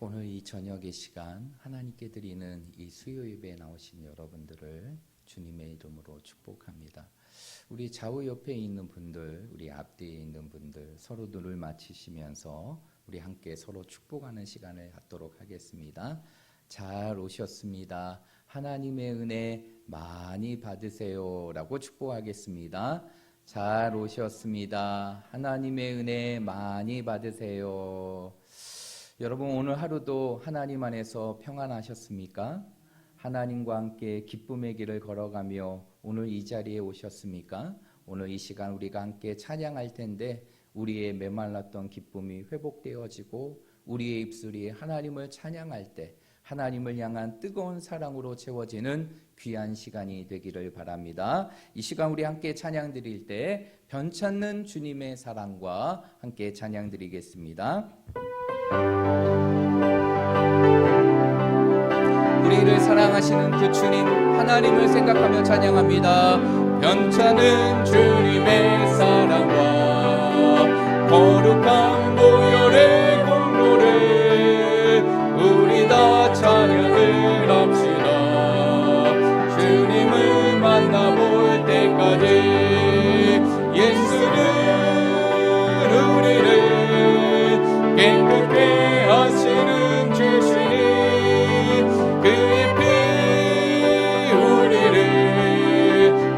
오늘 이 저녁의 시간 하나님께 드리는 이 수요 예배에 나오신 여러분들을 주님의 이름으로 축복합니다. 우리 좌우 옆에 있는 분들, 우리 앞뒤에 있는 분들 서로 눈을 맞추시면서 우리 함께 서로 축복하는 시간을 갖도록 하겠습니다. 잘 오셨습니다. 하나님의 은혜 많이 받으세요 라고 축복하겠습니다. 잘 오셨습니다. 하나님의 은혜 많이 받으세요. 여러분, 오늘 하루도 하나님 안에서 평안하셨습니까? 하나님과 함께 기쁨의 길을 걸어가며 오늘 이 자리에 오셨습니까? 오늘 이 시간 우리가 함께 찬양할 텐데 우리의 메말랐던 기쁨이 회복되어지고 우리의 입술이 하나님을 찬양할 때 하나님을 향한 뜨거운 사랑으로 채워지는 귀한 시간이 되기를 바랍니다. 이 시간 우리 함께 찬양 드릴 때 변찮는 주님의 사랑과 함께 찬양 드리겠습니다. 우리를 사랑하시는 그 주님 하나님을 생각하며 찬양합니다. 변찮은 주님의 사랑과 거룩한 보혈의 공로를 우리 다 찬양을 합시다. 주님을 만나볼 때까지 예수는 우리를 깨끗게 하시는 주시니 그의 피 우리를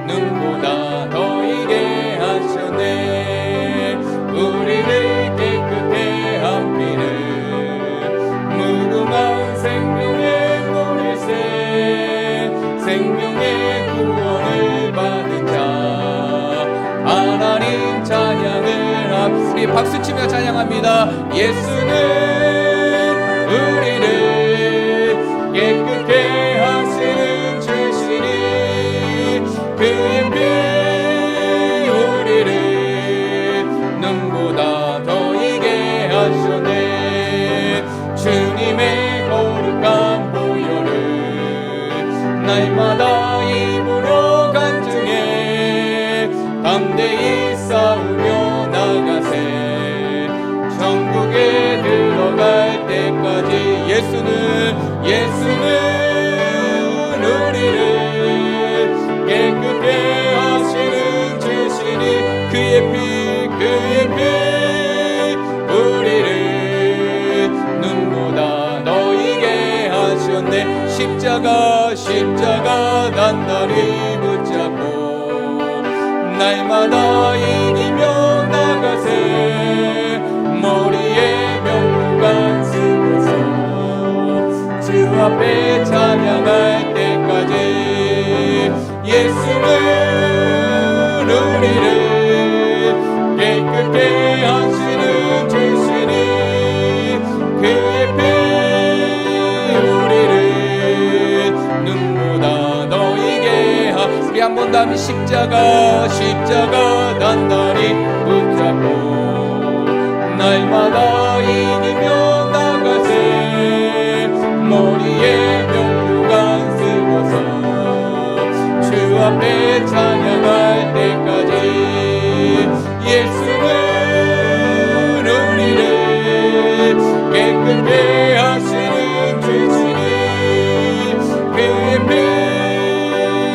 눈보다 더 이게 하셨네. 우리를 깨끗게 한 피는 무궁한 생명의 보리새 생명의 구원을 받은 자 하나님 찬양을 합시다. 우리 박수치며 찬양합니다. 예수는 우리를 깨끗게 하시는 주시니 그의 피 우리를 눈보다 더 이게 하셨네. 주님의 거룩한 보혈을 날마다 입으로 간증해 담대히 싸우며 나가세. 천국에 들어갈 때까지 예수는 우리를 깨끗게 하시는 주시니 그의 피 우리를 눈보다 더 이게 하셨네. 십자가 단단히 붙잡고 날마다 이기며 나가세. 머리에 명구관 쓰고서 주 앞에 찬양할 때까지 예수는 우리를 깨끗게 하시는 주시니 그의 피 우리를 눈보다 더 이게 우리 한 번 더 하면 십자가 단단히 붙잡고 날마다 이기며 나가세. 머리에 명구관 쓰고서 주 앞에 찬양할 때까지 예수는 우리를 깨끗게 하시는 주시니 그의 피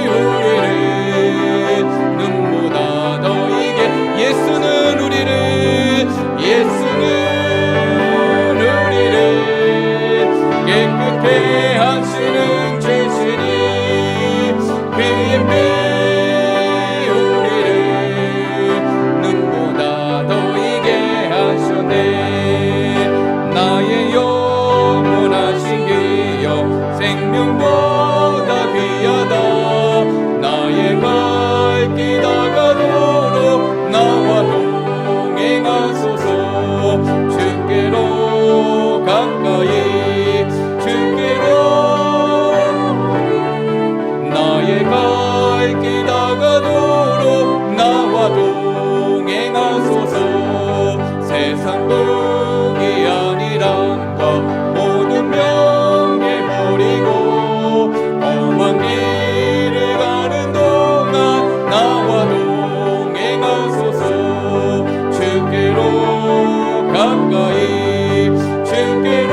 우리를 눈보다 더 이게 예수는 우리를 깨끗게 하시는 주시니 그의 피 우리를 눈보다 더 이게 하셨네. 나의 영원하신 기여 생명보다 귀하다. 나의 갈 길 다가도록 나와 동행하소서. 주께로 가까이 나의 갈 길 다가도록 나와 동행하소서. 세상 복이 아니란다 모든 명예 버리고 험한 길을 가는 동안 나와 동행하소서. 주께로 가까이 주께로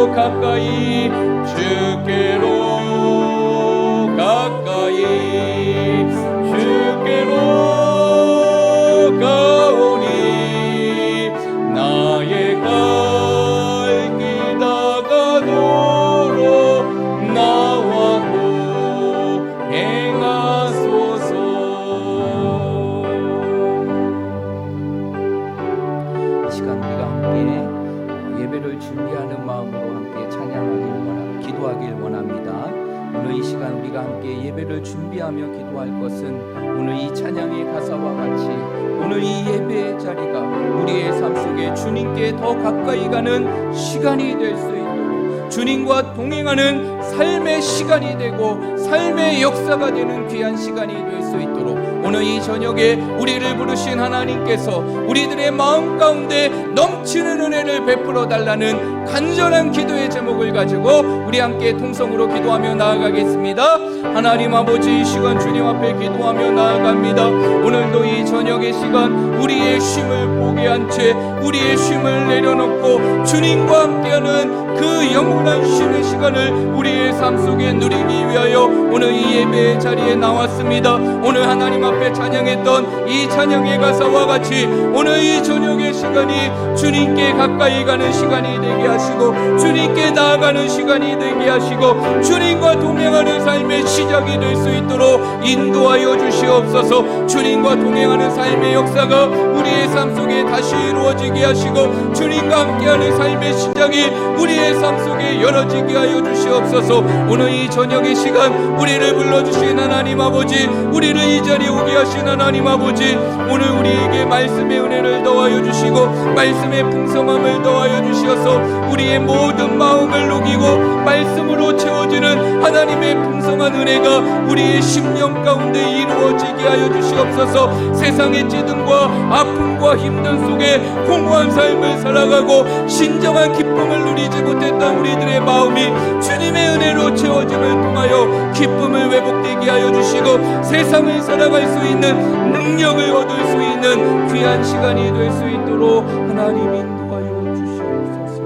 더 가까이 주께로 가까이 주께로 가오니 나의 갈 길 다가도록 나와 행하소서. 이 시간 우리가 함께 예배를 준비하는 마음으로 함께 찬양하길 기도하길 원합니다. 오늘 이 시간 우리가 함께 예배를 준비하며 기도할 것은 오늘 이 찬양의 가사와 같이 오늘 이 예배의 자리가 우리의 삶 속에 주님께 더 가까이 가는 시간이 될 수 있도록 주님과 동행하는 삶의 시간이 되고 삶의 역사가 되는 귀한 시간이 될 수 있도록 오늘 이 저녁에 우리를 부르신 하나님께서 우리들의 마음 가운데 넘치는 은혜를 베풀어 달라는 간절한 기도의 제목을 가지고 우리 함께 통성으로 기도하며 나아가겠습니다. 하나님 아버지, 이 시간 주님 앞에 기도하며 나아갑니다. 오늘도 이 저녁의 시간 우리의 쉼을 포기한 채 우리의 쉼을 내려놓고 주님과 함께하는 그 영원한 쉼의 시간을 우리의 삶 속에 누리기 위하여 오늘 이 예배의 자리에 나왔습니다. 오늘 하나님 앞에 찬양했던 이 찬양의 가사와 같이 오늘 이 저녁의 시간이 주님께 가까이 가는 시간이 되게 하시고 주님께 나아가는 시간이 되게 하시고 주님과 동행하는 삶의 시작이 될 수 있도록 인도하여 주시옵소서. 주님과 동행하는 삶의 역사가 우리의 삶 속에 다시 이루어지게 하시고 주님과 함께하는 삶의 시작이 우리의 삶 속에 열어지게 하여 주시옵소서. 오늘 이 저녁의 시간 우리를 불러주신 하나님 아버지, 우리를 이 자리에 오게 하신 하나님 아버지, 오늘 우리에게 말씀의 은혜를 더하여 주시고 말씀의 풍성함을 더하여 주셔서 우리의 모든 마음을 녹이고 말씀으로 채워지는 하나님의 풍성한 은혜가 우리의 심령 가운데 이루어지게 하여 주시옵소서. 세상의 찌든과 아픔과 힘든 속에 공허한 삶을 살아가고 신정한 기쁨을 누리지 못했던 우리들의 마음이 주님의 은혜로 채워짐을 통하여 기쁨을 회복되게 하여 주시고 세상을 살아갈 수 있는 능력을 얻을 수 있는 귀한 시간이 될 수 있도록 하나님 인도하여 주시옵소서.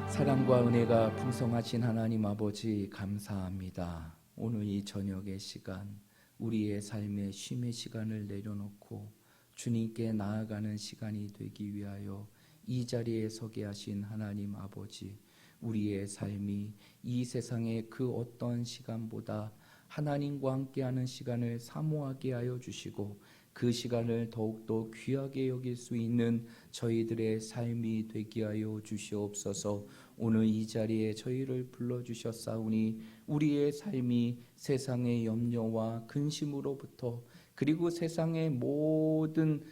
사랑과 은혜가 풍성하신 하나님 아버지, 감사합니다. 오늘 이 저녁의 시간 우리의 삶의 쉼의 시간을 내려놓고 주님께 나아가는 시간이 되기 위하여 이 자리에 서게 하신 하나님 아버지, 우리의 삶이 이 세상의 그 어떤 시간보다 하나님과 함께하는 시간을 사모하게 하여 주시고 그 시간을 더욱더 귀하게 여길 수 있는 저희들의 삶이 되게 하여 주시옵소서. 오늘 이 자리에 저희를 불러주셨사오니 우리의 삶이 세상의 염려와 근심으로부터 그리고 세상의 모든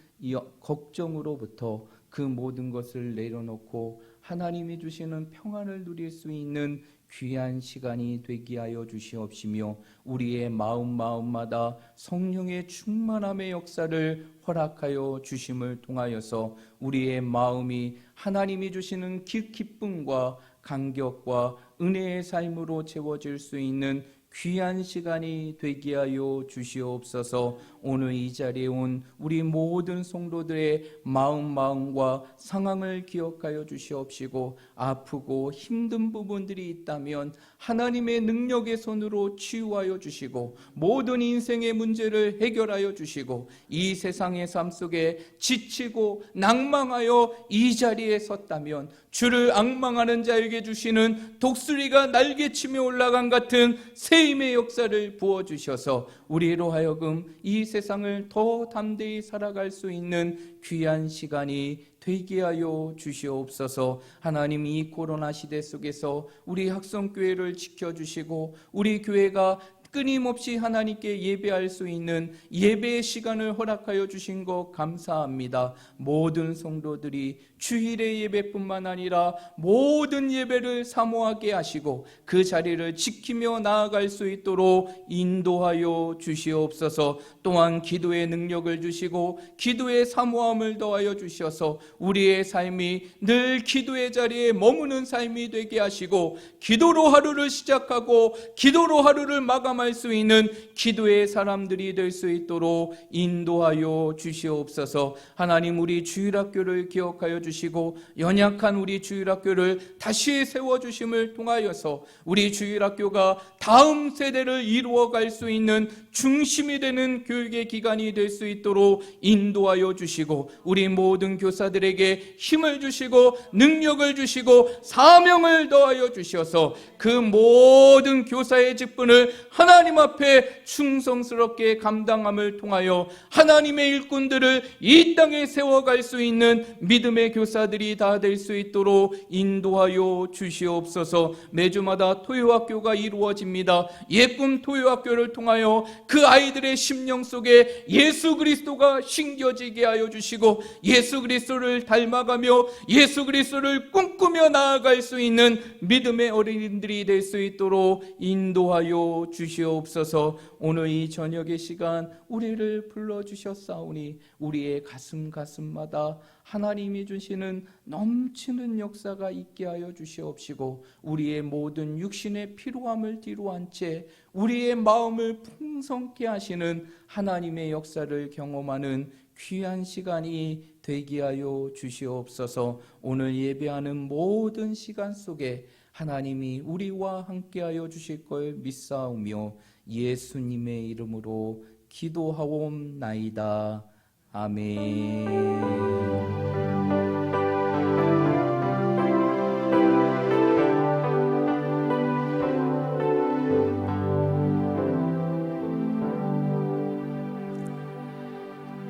걱정으로부터 그 모든 것을 내려놓고 하나님이 주시는 평안을 누릴 수 있는 귀한 시간이 되게 하여 주시옵시며 우리의 마음마다 성령의 충만함의 역사를 허락하여 주심을 통하여서 우리의 마음이 하나님이 주시는 기쁨과 감격과 은혜의 삶으로 채워질 수 있는 귀한 시간이 되게 하여 주시옵소서. 오늘 이 자리에 온 우리 모든 성도들의 마음과 상황을 기억하여 주시옵시고 아프고 힘든 부분들이 있다면 하나님의 능력의 손으로 치유하여 주시고 모든 인생의 문제를 해결하여 주시고 이 세상의 삶 속에 지치고 낭망하여 이 자리에 섰다면 주를 앙망하는 자에게 주시는 독수리가 날개치며 올라간 같은 새 힘의 역사를 부어주셔서 우리로 하여금 이 세상을 더 담대히 살아갈 수 있는 귀한 시간이 되게 하여 주시옵소서. 하나님, 이 코로나 시대 속에서 우리 학성교회를 지켜주시고 우리 교회가 끊임없이 하나님께 예배할 수 있는 예배의 시간을 허락하여 주신 것 감사합니다. 모든 성도들이 주일의 예배뿐만 아니라 모든 예배를 사모하게 하시고 그 자리를 지키며 나아갈 수 있도록 인도하여 주시옵소서. 또한 기도의 능력을 주시고 기도의 사모함을 더하여 주셔서 우리의 삶이 늘 기도의 자리에 머무는 삶이 되게 하시고 기도로 하루를 시작하고 기도로 하루를 마감할 감당할 수 있는 기도의 사람들이 될 수 있도록 인도하여 주시옵소서. 하나님, 우리 주일학교를 기억하여 주시고 연약한 우리 주일학교를 다시 세워주심을 통하여서 우리 주일학교가 다음 세대를 이루어갈 수 있는 중심이 되는 교육의 기관이 될 수 있도록 인도하여 주시고 우리 모든 교사들에게 힘을 주시고 능력을 주시고 사명을 더하여 주셔서 그 모든 교사의 직분을 하나님 앞에 충성스럽게 감당함을 통하여 하나님의 일꾼들을 이 땅에 세워갈 수 있는 믿음의 교사들이 다 될 수 있도록 인도하여 주시옵소서. 매주마다 토요학교가 이루어집니다. 예꿈 토요학교를 통하여 그 아이들의 심령 속에 예수 그리스도가 심겨지게 하여 주시고 예수 그리스도를 닮아가며 예수 그리스도를 꿈꾸며 나아갈 수 있는 믿음의 어린이들이 될 수 있도록 인도하여 주시옵소서. 오늘 이 저녁의 시간 우리를 불러주셨사오니 우리의 가슴마다 하나님이 주시는 넘치는 역사가 있게 하여 주시옵시고 우리의 모든 육신의 피로함을 뒤로한 채 우리의 마음을 풍성케 하시는 하나님의 역사를 경험하는 귀한 시간이 되게 하여 주시옵소서. 오늘 예배하는 모든 시간 속에 하나님이 우리와 함께하여 주실 걸 믿사오며 예수님의 이름으로 기도하옵나이다. 아멘.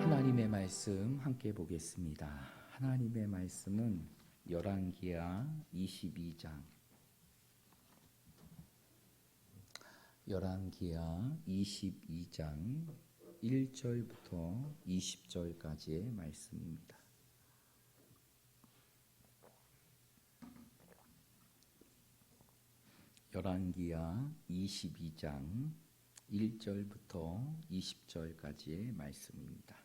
하나님의 말씀 함께 보겠습니다. 하나님의 말씀은 열왕기하 22장 1절부터 20절까지의 말씀입니다. 열왕기하 22장 1절부터 20절까지의 말씀입니다.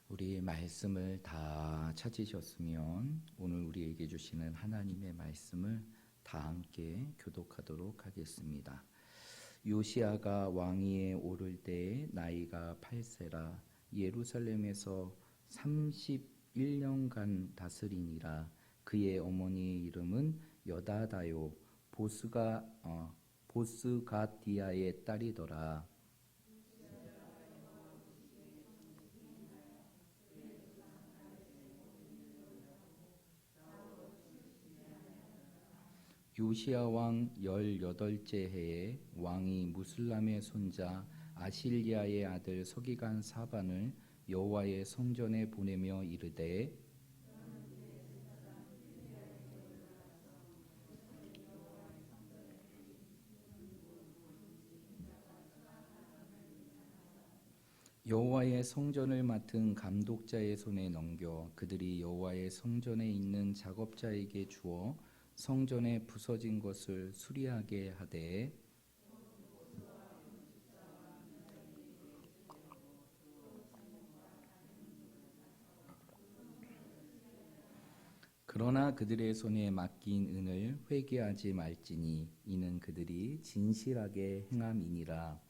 우리 말씀을 다 찾으셨으면 오늘 우리에게 주시는 하나님의 말씀을 다 함께 교독하도록 하겠습니다. 요시아가 왕위에 오를 때에 나이가 8세라 예루살렘에서 31년간 다스리니라. 그의 어머니의 이름은 여다다요 보스가디아의 딸이더라. 요시야 왕 18째 해에 왕이 무슬람의 손자 아실리아의 아들 서기관 사반을 여호와의 성전에 보내며 이르되 여호와의 성전을 맡은 감독자의 손에 넘겨 그들이 여호와의 성전에 있는 작업자에게 주어 성전에 부서진 것을 수리하게 하되 그러나 그들의 손에 맡긴 은을 회개하지 말지니 이는 그들이 진실하게 행함이니라.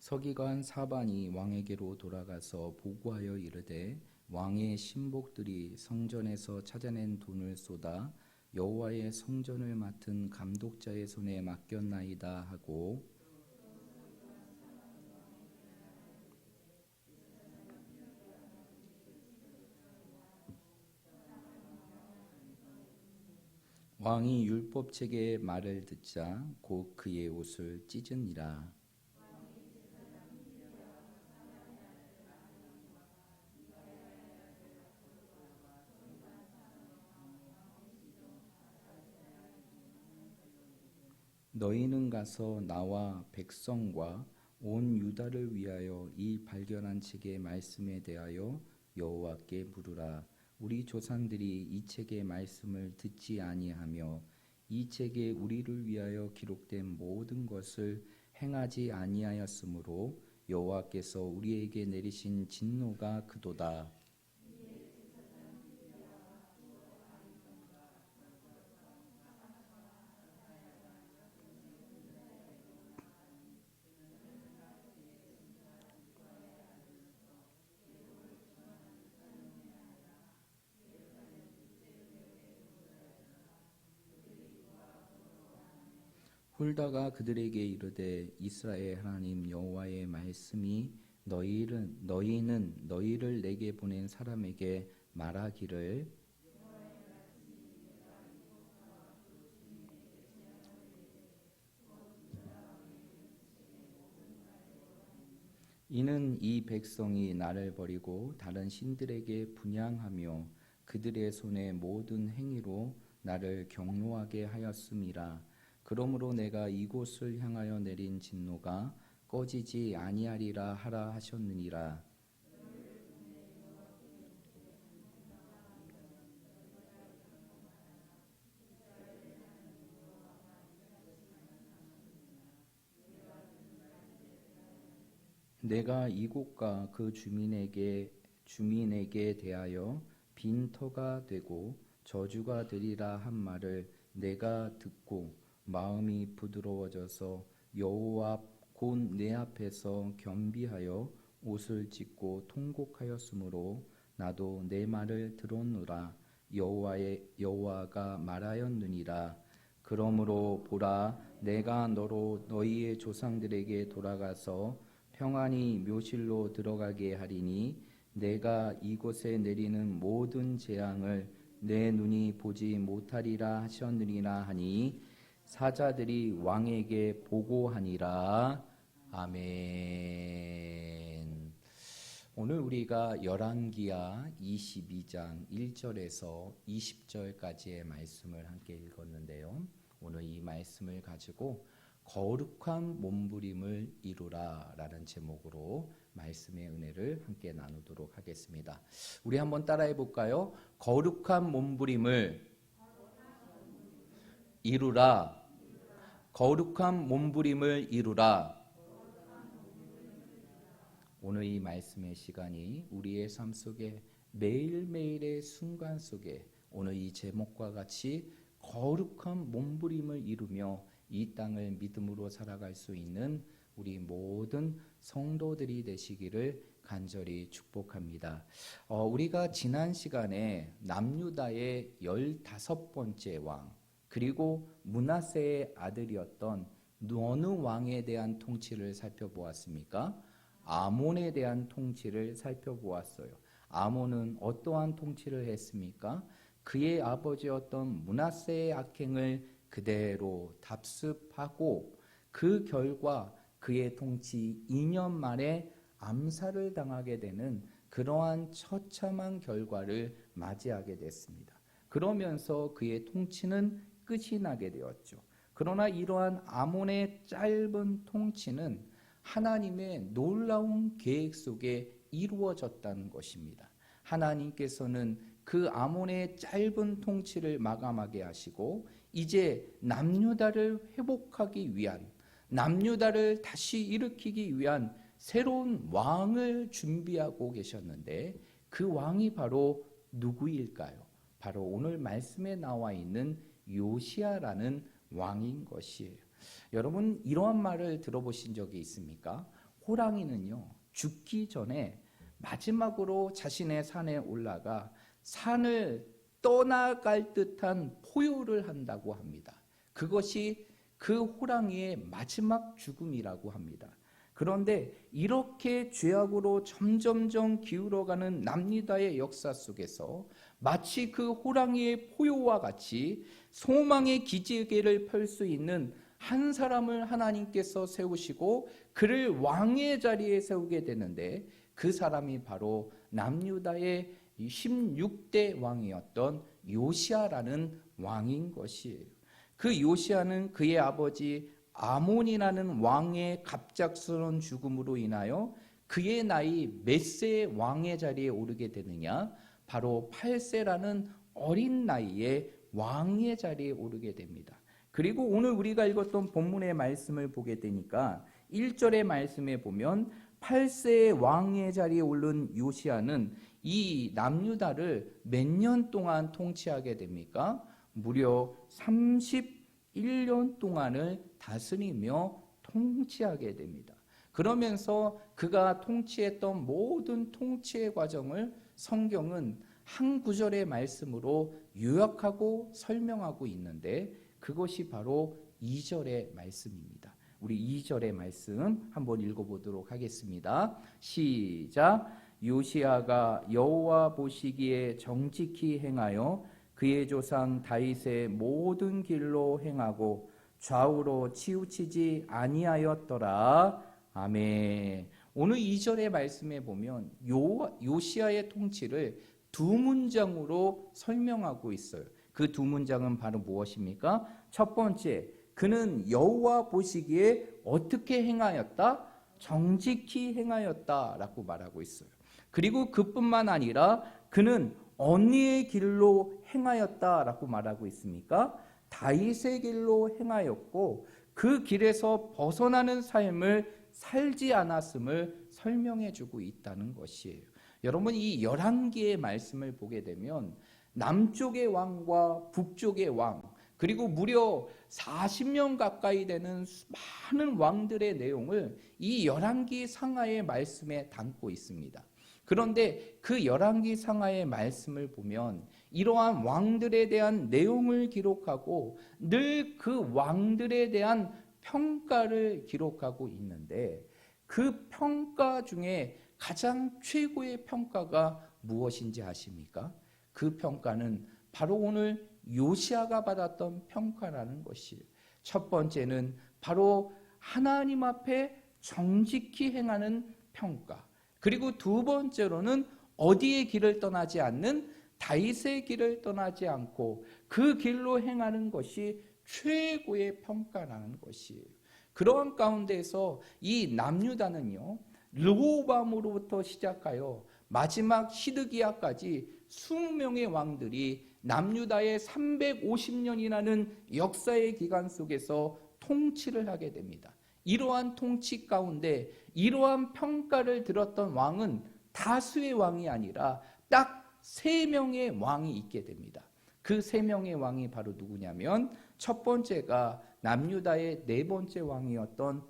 서기관 사반이 왕에게로 돌아가서 보고하여 이르되 왕의 신복들이 성전에서 찾아낸 돈을 쏟아 여호와의 성전을 맡은 감독자의 손에 맡겼나이다 하고 왕이 율법책의 말을 듣자 곧 그의 옷을 찢으니라. 너희는 가서 나와 백성과 온 유다를 위하여 이 발견한 책의 말씀에 대하여 여호와께 물으라. 우리 조상들이 이 책의 말씀을 듣지 아니하며 이 책에 우리를 위하여 기록된 모든 것을 행하지 아니하였으므로 여호와께서 우리에게 내리신 진노가 그도다. 훌다가 그들에게 이르되 이스라엘 하나님 여호와의 말씀이 너희는 너희를 내게 보낸 사람에게 말하기를 이는 이 백성이 나를 버리고 다른 신들에게 분향하며 그들의 손의 모든 행위로 나를 경노하게 하였음이라. 그러므로 내가 이곳을 향하여 내린 진노가 꺼지지 아니하리라 하라 하셨느니라. 내가 이곳과 그 주민에게 대하여 빈터가 되고 저주가 되리라 한 말을 내가 듣고 마음이 부드러워져서 여호와 곧 내 앞에서 겸비하여 옷을 찢고 통곡하였으므로 나도 내 말을 들었노라. 여호와가 말하였느니라. 그러므로 보라, 내가 너로 너희의 조상들에게 돌아가서 평안히 묘실로 들어가게 하리니 내가 이곳에 내리는 모든 재앙을 내 눈이 보지 못하리라 하셨느니라 하니 사자들이 왕에게 보고하니라. 아멘. 오늘 우리가 열왕기하 22장 1절에서 20절까지의 말씀을 함께 읽었는데요. 오늘 이 말씀을 가지고 거룩한 몸부림을 이루라 라는 제목으로 말씀의 은혜를 함께 나누도록 하겠습니다. 우리 한번 따라해 볼까요? 거룩한 몸부림을 이루라. 거룩한 몸부림을 이루라. 오늘 이 말씀의 시간이 우리의 삶 속에 매일매일의 순간 속에 오늘 이 제목과 같이 거룩한 몸부림을 이루며 이 땅을 믿음으로 살아갈 수 있는 우리 모든 성도들이 되시기를 간절히 축복합니다. 우리가 지난 시간에 남유다의 15번째 왕 그리고 므낫세의 아들이었던 어느 왕에 대한 통치를 살펴보았습니까? 아몬에 대한 통치를 살펴보았어요. 아몬은 어떠한 통치를 했습니까? 그의 아버지였던 므낫세의 악행을 그대로 답습하고 그 결과 그의 통치 2년 만에 암살을 당하게 되는 그러한 처참한 결과를 맞이하게 됐습니다. 그러면서 그의 통치는 끝이 나게 되었죠. 그러나 이러한 아몬의 짧은 통치는 하나님의 놀라운 계획 속에 이루어졌다는 것입니다. 하나님께서는 그 아몬의 짧은 통치를 마감하게 하시고 이제 남유다를 회복하기 위한, 남유다를 다시 일으키기 위한 새로운 왕을 준비하고 계셨는데 그 왕이 바로 누구일까요? 바로 오늘 말씀에 나와 있는 요시야라는 왕인 것이에요. 여러분 이러한 말을 들어보신 적이 있습니까? 호랑이는요 죽기 전에 마지막으로 자신의 산에 올라가 산을 떠나갈 듯한 포효를 한다고 합니다. 그것이 그 호랑이의 마지막 죽음이라고 합니다. 그런데 이렇게 죄악으로 점점점 기울어가는 남유다의 역사 속에서 마치 그 호랑이의 포효와 같이 소망의 기지개를 펼 수 있는 한 사람을 하나님께서 세우시고 그를 왕의 자리에 세우게 되는데 그 사람이 바로 남유다의 16대 왕이었던 요시야라는 왕인 것이에요. 그 요시야는 그의 아버지 아몬이라는 왕의 갑작스러운 죽음으로 인하여 그의 나이 몇 세의 왕의 자리에 오르게 되느냐? 바로 8세라는 어린 나이에 왕의 자리에 오르게 됩니다. 그리고 오늘 우리가 읽었던 본문의 말씀을 보게 되니까 1절의 말씀에 보면 8세의 왕의 자리에 오른 요시야는 이 남유다를 몇 년 동안 통치하게 됩니까? 무려 31년 동안을 다스리며 통치하게 됩니다. 그러면서 그가 통치했던 모든 통치의 과정을 성경은 한 구절의 말씀으로 요약하고 설명하고 있는데 그것이 바로 2절의 말씀입니다. 우리 2절의 말씀 한번 읽어보도록 하겠습니다. 시작. 요시야가 여호와 보시기에 정직히 행하여 그의 조상 다윗의 모든 길로 행하고 좌우로 치우치지 아니하였더라. 아멘. 오늘 2절의 말씀에 보면 요시야의 통치를 두 문장으로 설명하고 있어요. 그 두 문장은 바로 무엇입니까? 첫 번째, 그는 여호와 보시기에 어떻게 행하였다? 정직히 행하였다라고 말하고 있어요. 그리고 그뿐만 아니라 그는 어디의 길로 행하였다라고 말하고 있습니까? 다윗의 길로 행하였고 그 길에서 벗어나는 삶을 살지 않았음을 설명해 주고 있다는 것이에요. 여러분, 이 11개의 말씀을 보게 되면 남쪽의 왕과 북쪽의 왕, 그리고 무려 40년 가까이 되는 많은 왕들의 내용을 이 11기 상하의 말씀에 담고 있습니다. 그런데 그 11기 상하의 말씀을 보면 이러한 왕들에 대한 내용을 기록하고 늘 그 왕들에 대한 평가를 기록하고 있는데 그 평가 중에 가장 최고의 평가가 무엇인지 아십니까? 그 평가는 바로 오늘 요시야가 받았던 평가라는 것이에요. 첫 번째는 바로 하나님 앞에 정직히 행하는 평가. 그리고 두 번째로는 어디의 길을 떠나지 않는 다윗의 길을 떠나지 않고 그 길로 행하는 것이 최고의 평가라는 것이에요. 그러한 가운데에서 이 남유다는요, 르호보암으로부터 시작하여 마지막 시드기야까지 20명의 왕들이 남유다의 350년이라는 역사의 기간 속에서 통치를 하게 됩니다. 이러한 통치 가운데 이러한 평가를 들었던 왕은 다수의 왕이 아니라 딱 3명의 왕이 있게 됩니다. 그 3명의 왕이 바로 누구냐면 첫 번째가 남유다의 4번째 왕이었던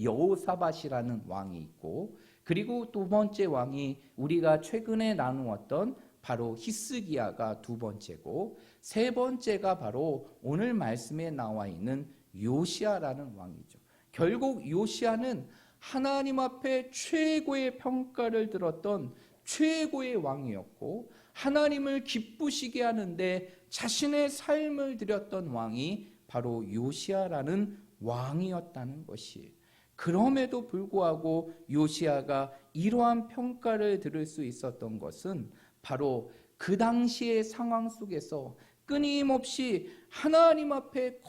여호사밧이라는 왕이 있고, 그리고 두 번째 왕이 우리가 최근에 나누었던 바로 히스기야가 두 번째고, 세 번째가 바로 오늘 말씀에 나와 있는 요시야라는 왕이죠. 결국 요시야는 하나님 앞에 최고의 평가를 들었던 최고의 왕이었고, 하나님을 기쁘시게 하는데 자신의 삶을 드렸던 왕이 바로 요시야라는 왕이었다는 것이에요. 그럼에도 불구하고 요시야가 이러한 평가를 들을 수 있었던 것은 바로 그 당시의 상황 속에서 끊임없이 하나님 앞에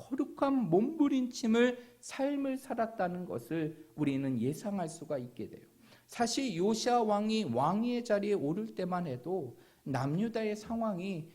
거룩한 몸부림침을 삶을 살았다는 것을 우리는 예상할 수가 있게 돼요. 사실 요시야 왕이 왕위의 자리에 오를 때만 해도 남유다의 상황이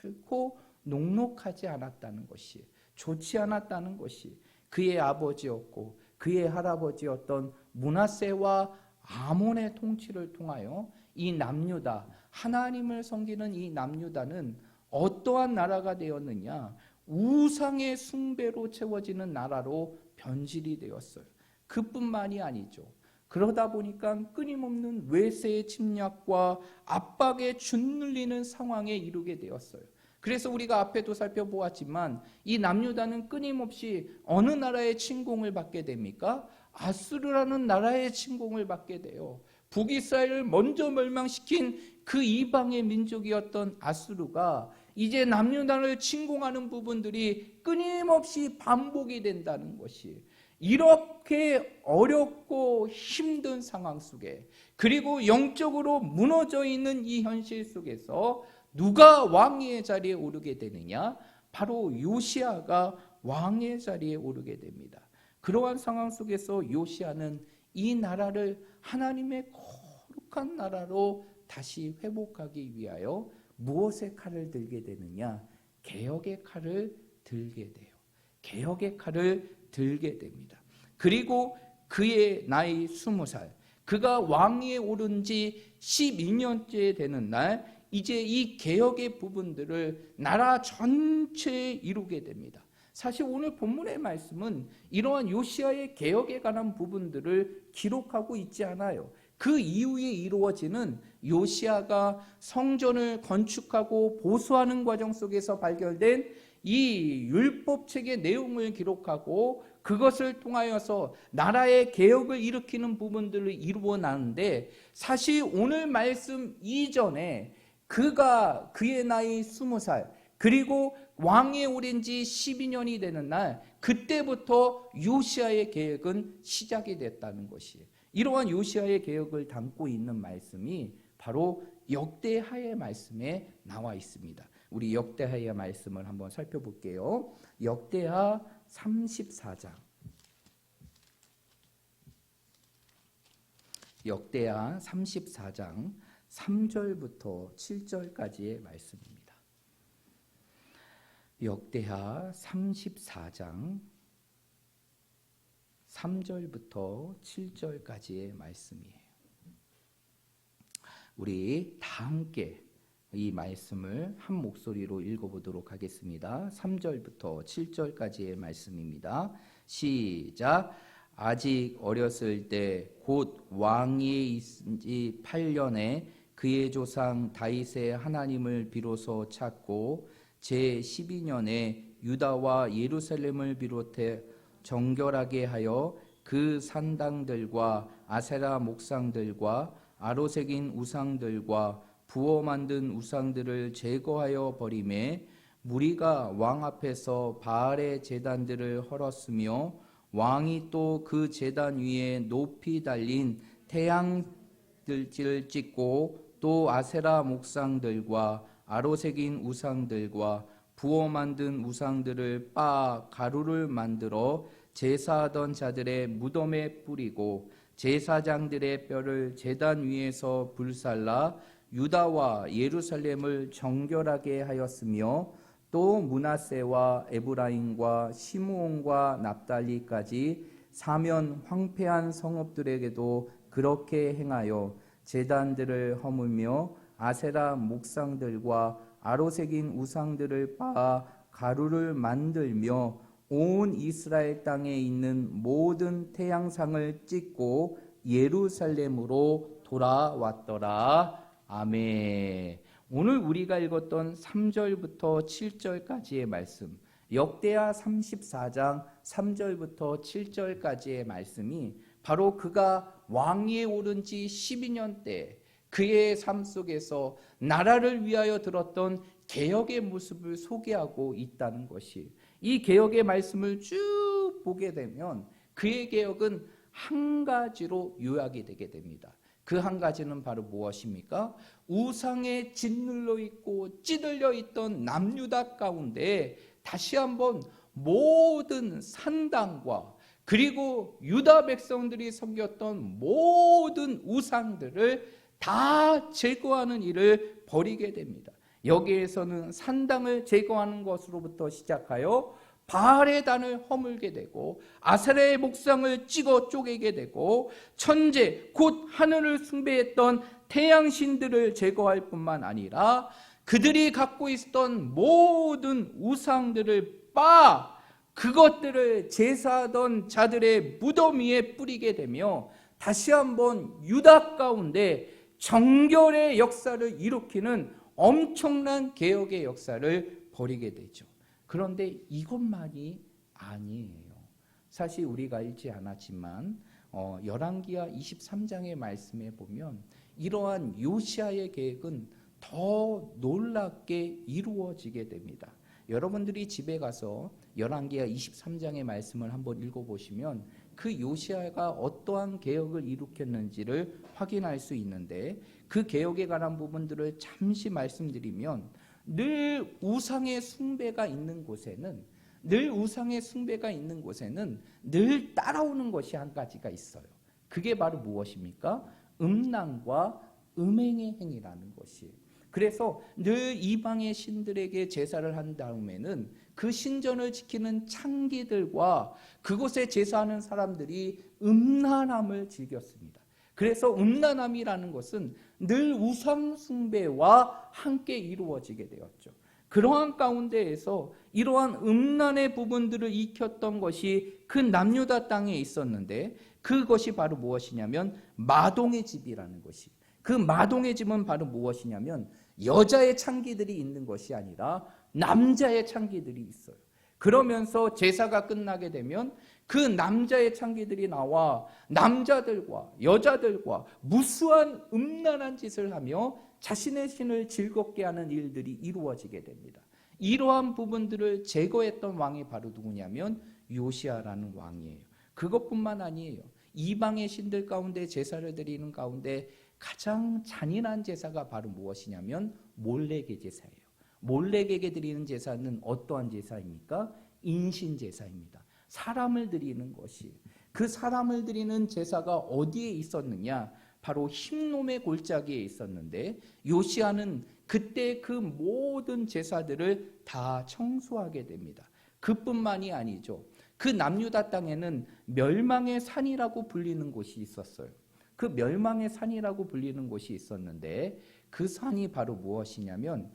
결코 녹록하지 않았다는 것이, 좋지 않았다는 것이, 그의 아버지였고 그의 할아버지였던 므낫세와 아몬의 통치를 통하여 이 남유다, 하나님을 섬기는 이 남유다는 어떠한 나라가 되었느냐? 우상의 숭배로 채워지는 나라로 변질이 되었어요. 그뿐만이 아니죠. 그러다 보니까 끊임없는 외세의 침략과 압박에 짓눌리는 상황에 이르게 되었어요. 그래서 우리가 앞에도 살펴보았지만 이 남유다는 끊임없이 어느 나라의 침공을 받게 됩니까? 아수르라는 나라의 침공을 받게 돼요. 북이스라엘을 먼저 멸망시킨 그 이방의 민족이었던 아수르가 이제 남유다를 침공하는 부분들이 끊임없이 반복이 된다는 것이, 이렇게 어렵고 힘든 상황 속에, 그리고 영적으로 무너져 있는 이 현실 속에서 누가 왕의 자리에 오르게 되느냐? 바로 요시야가 왕의 자리에 오르게 됩니다. 그러한 상황 속에서 요시야는 이 나라를 하나님의 거룩한 나라로 다시 회복하기 위하여 무엇의 칼을 들게 되느냐? 개혁의 칼을 들게 돼요. 개혁의 칼을 들게 됩니다. 그리고 그의 나이 20살, 그가 왕위에 오른 지 12년째 되는 날, 이제 이 개혁의 부분들을 나라 전체에 이루게 됩니다. 사실 오늘 본문의 말씀은 이러한 요시아의 개혁에 관한 부분들을 기록하고 있지 않아요. 그 이후에 이루어지는 요시아가 성전을 건축하고 보수하는 과정 속에서 발견된 이 율법책의 내용을 기록하고 그것을 통하여서 나라의 개혁을 일으키는 부분들을 이루어 나는데, 사실 오늘 말씀 이전에 그의 나이 20살, 그리고 왕위에 오른 지 12년이 되는 날, 그때부터 요시아의 개혁은 시작이 됐다는 것이에요. 이러한 요시아의 개혁을 담고 있는 말씀이 바로 역대하의 말씀에 나와 있습니다. 우리 역대하의 말씀을 한번 살펴볼게요. 역대하 34장. 역대하 34장 3절부터 7절까지의 말씀입니다. 역대하 34장 3절부터 7절까지의 말씀이에요. 우리 다 함께 이 말씀을 한 목소리로 읽어보도록 하겠습니다. 3절부터 7절까지의 말씀입니다. 시작. 아직 어렸을 때 곧 왕위에 있은 지 8년에 그의 조상 다윗의 하나님을 비로소 찾고 제12년에 유다와 예루살렘을 비롯해 정결하게 하여 그 산당들과 아세라 목상들과 아로새긴 우상들과 부어 만든 우상들을 제거하여 버리매, 무리가 왕 앞에서 바알의 제단들을 헐었으며 왕이 또 그 제단 위에 높이 달린 태양들을 찍고 또 아세라 목상들과 아로새긴 우상들과 부어 만든 우상들을 빻아 가루를 만들어 제사하던 자들의 무덤에 뿌리고 제사장들의 뼈를 제단 위에서 불살라 유다와 예루살렘을 정결하게 하였으며, 또 므낫세와 에브라임과 시므온과 납달리까지 사면 황폐한 성읍들에게도 그렇게 행하여 제단들을 허물며 아세라 목상들과 아로새긴 우상들을 빻아 가루를 만들며 온 이스라엘 땅에 있는 모든 태양상을 찍고 예루살렘으로 돌아왔더라. 아멘. 오늘 우리가 읽었던 3절부터 7절까지의 말씀, 역대하 34장 3절부터 7절까지의 말씀이 바로 그가 왕위에 오른 지 12년 때 그의 삶 속에서 나라를 위하여 들었던 개혁의 모습을 소개하고 있다는 것이, 이 개혁의 말씀을 쭉 보게 되면 그의 개혁은 한 가지로 요약이 되게 됩니다. 그 한 가지는 바로 무엇입니까? 우상에 짓눌려 있고 찌들려 있던 남유다 가운데 다시 한번 모든 산당과 그리고 유다 백성들이 섬겼던 모든 우상들을 다 제거하는 일을 벌이게 됩니다. 여기에서는 산당을 제거하는 것으로부터 시작하여 바알의 단을 허물게 되고 아세라의 목상을 찍어 쪼개게 되고 천재 곧 하늘을 숭배했던 태양신들을 제거할 뿐만 아니라 그들이 갖고 있었던 모든 우상들을 그것들을 제사하던 자들의 무덤 위에 뿌리게 되며 다시 한번 유다 가운데 정결의 역사를 일으키는 엄청난 개혁의 역사를 벌이게 되죠. 그런데 이것만이 아니에요. 사실 우리가 읽지 않았지만 열왕기하 23장의 말씀에 보면 이러한 요시아의 계획은 더 놀랍게 이루어지게 됩니다. 여러분들이 집에 가서 열왕기하 23장의 말씀을 한번 읽어보시면 그 요시아가 어떠한 개혁을 일으켰는지를 확인할 수 있는데, 그 개혁에 관한 부분들을 잠시 말씀드리면, 늘 우상의 숭배가 있는 곳에는 늘 따라오는 것이 한 가지가 있어요. 그게 바로 무엇입니까? 음란과 음행의 행위라는 것이에요. 그래서 늘 이방의 신들에게 제사를 한 다음에는 그 신전을 지키는 창기들과 그곳에 제사하는 사람들이 음란함을 즐겼습니다. 그래서 음란함이라는 것은 늘 우상 숭배와 함께 이루어지게 되었죠. 그러한 가운데에서 이러한 음란의 부분들을 익혔던 것이 그 남유다 땅에 있었는데, 그것이 바로 무엇이냐면 마동의 집이라는 것이, 그 마동의 집은 바로 무엇이냐면 여자의 창기들이 있는 것이 아니라 남자의 창기들이 있어요. 그러면서 제사가 끝나게 되면 그 남자의 창기들이 나와 남자들과 여자들과 무수한 음란한 짓을 하며 자신의 신을 즐겁게 하는 일들이 이루어지게 됩니다. 이러한 부분들을 제거했던 왕이 바로 누구냐면 요시야라는 왕이에요. 그것뿐만 아니에요. 이방의 신들 가운데 제사를 드리는 가운데 가장 잔인한 제사가 바로 무엇이냐면 몰렉의 제사예요. 몰렉에게 드리는 제사는 어떠한 제사입니까? 인신 제사입니다. 사람을 드리는 것이, 그 사람을 드리는 제사가 어디에 있었느냐? 바로 흰놈의 골짜기에 있었는데, 요시야는 그때 그 모든 제사들을 다 청소하게 됩니다. 그뿐만이 아니죠. 그 남유다 땅에는 멸망의 산이라고 불리는 곳이 있었어요. 그 멸망의 산이라고 불리는 곳이 있었는데, 그 산이 바로 무엇이냐면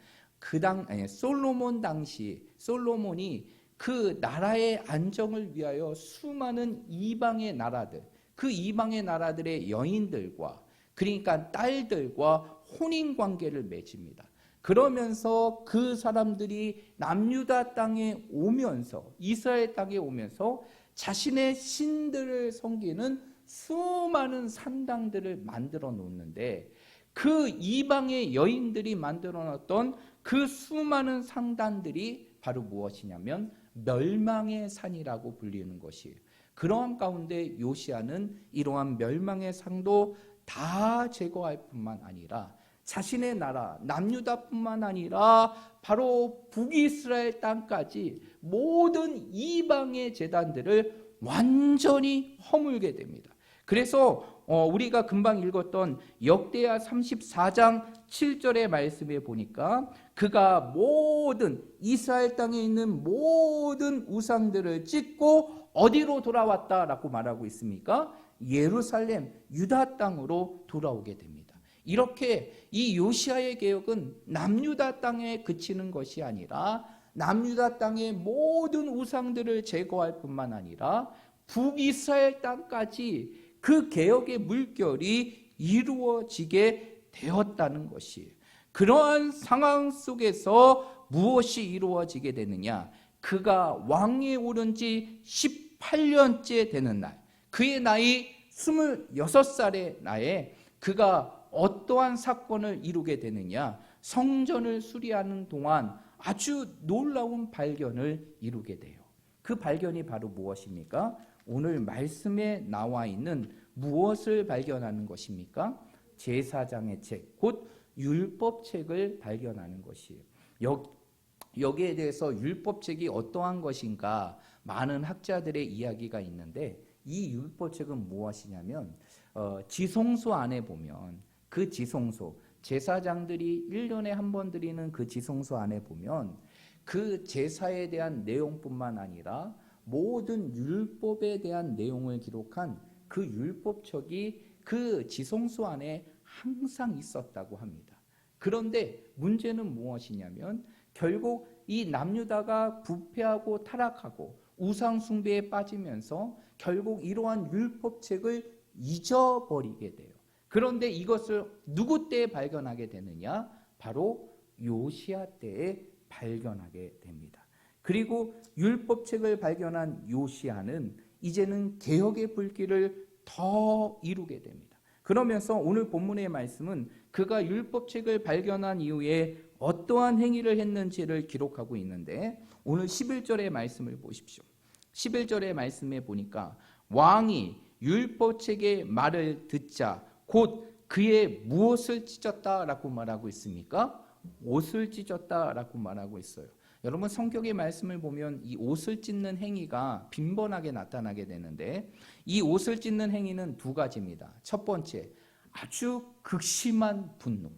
솔로몬 당시 솔로몬이 그 나라의 안정을 위하여 수많은 이방의 나라들, 그 이방의 나라들의 여인들과, 그러니까 딸들과 혼인관계를 맺습니다. 그러면서 그 사람들이 남유다 땅에 오면서, 이스라엘 땅에 오면서 자신의 신들을 섬기는 수많은 산당들을 만들어 놓는데, 그 이방의 여인들이 만들어 놨던 그 수많은 산당들이 바로 무엇이냐면 멸망의 산이라고 불리는 것이에요. 그러한 가운데 요시야는 이러한 멸망의 산도 다 제거할 뿐만 아니라 자신의 나라 남유다뿐만 아니라 바로 북이스라엘 땅까지 모든 이방의 제단들을 완전히 허물게 됩니다. 그래서 우리가 금방 읽었던 역대하 34장 7절의 말씀에 보니까 그가 모든 이스라엘 땅에 있는 모든 우상들을 찢고 어디로 돌아왔다라고 말하고 있습니까? 예루살렘 유다 땅으로 돌아오게 됩니다. 이렇게 이 요시야의 개혁은 남유다 땅에 그치는 것이 아니라 남유다 땅의 모든 우상들을 제거할 뿐만 아니라 북이스라엘 땅까지 그 개혁의 물결이 이루어지게 되었다는 것이에요. 그러한 상황 속에서 무엇이 이루어지게 되느냐? 그가 왕위에 오른 지 18년째 되는 날, 그의 나이 26살의 나이에 그가 어떠한 사건을 이루게 되느냐? 성전을 수리하는 동안 아주 놀라운 발견을 이루게 돼요. 그 발견이 바로 무엇입니까? 오늘 말씀에 나와 있는 무엇을 발견하는 것입니까? 제사장의 책, 곧 율법책을 발견하는 것이에요. 여기에 대해서 율법책이 어떠한 것인가 많은 학자들의 이야기가 있는데, 이 율법책은 무엇이냐면 지성소 안에 보면 그 지성소, 제사장들이 1년에 한 번 드리는 그 지성소 안에 보면 그 제사에 대한 내용뿐만 아니라 모든 율법에 대한 내용을 기록한 그 율법책이 그 지성소 안에 항상 있었다고 합니다. 그런데 문제는 무엇이냐면 결국 이 남유다가 부패하고 타락하고 우상 숭배에 빠지면서 결국 이러한 율법책을 잊어버리게 돼요. 그런데 이것을 누구 때에 발견하게 되느냐? 바로 요시야 때에 발견하게 됩니다. 그리고 율법책을 발견한 요시야는 이제는 개혁의 불길을 더 이루게 됩니다. 그러면서 오늘 본문의 말씀은 그가 율법책을 발견한 이후에 어떠한 행위를 했는지를 기록하고 있는데, 오늘 11절의 말씀을 보십시오. 11절의 말씀에 보니까 왕이 율법책의 말을 듣자 곧 그의 무엇을 찢었다라고 말하고 있습니까? 옷을 찢었다라고 말하고 있어요. 여러분, 성경의 말씀을 보면 이 옷을 찢는 행위가 빈번하게 나타나게 되는데, 이 옷을 찢는 행위는 두 가지입니다. 첫 번째, 아주 극심한 분노,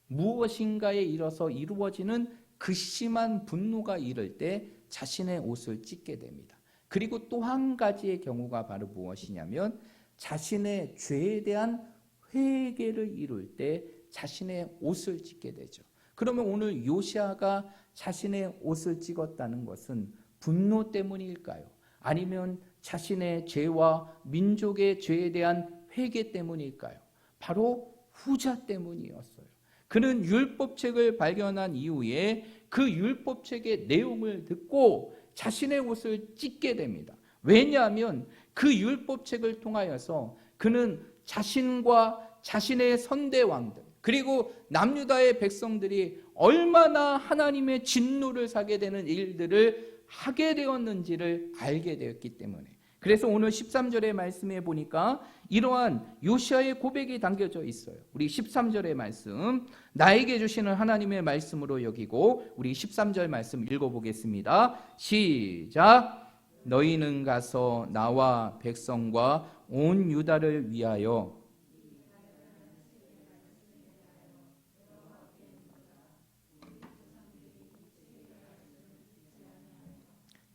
무엇인가에 이뤄서 이루어지는 극심한 분노가 이를 때 자신의 옷을 찢게 됩니다. 그리고 또 한 가지의 경우가 바로 무엇이냐면 자신의 죄에 대한 회개를 이룰 때 자신의 옷을 찢게 되죠. 그러면 오늘 요시아가 자신의 옷을 찢었다는 것은 분노 때문일까요? 아니면 자신의 죄와 민족의 죄에 대한 회개 때문일까요? 바로 후자 때문이었어요. 그는 율법책을 발견한 이후에 그 율법책의 내용을 듣고 자신의 옷을 찢게 됩니다. 왜냐하면 그 율법책을 통하여서 그는 자신과 자신의 선대왕들 그리고 남유다의 백성들이 얼마나 하나님의 진노를 사게 되는 일들을 하게 되었는지를 알게 되었기 때문에, 그래서 오늘 13절의 말씀에 보니까 이러한 요시아의 고백이 담겨져 있어요. 우리 13절의 말씀, 나에게 주시는 하나님의 말씀으로 여기고 우리 13절 말씀 읽어보겠습니다. 시작. 너희는 가서 나와 백성과 온 유다를 위하여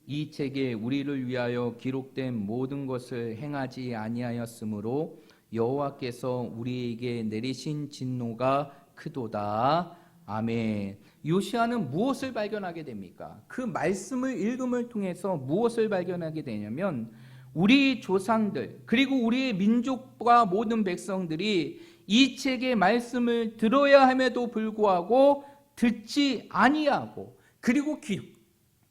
이 책에 우리를 위하여 기록된 모든 것을 행하지 아니하였으므로 여호와께서 우리에게 내리신 진노가 크도다. 아멘. 요시아는 무엇을 발견하게 됩니까? 그 말씀을 읽음을 통해서 무엇을 발견하게 되냐면 우리 조상들 그리고 우리의 민족과 모든 백성들이 이 책의 말씀을 들어야 함에도 불구하고 듣지 아니하고 그리고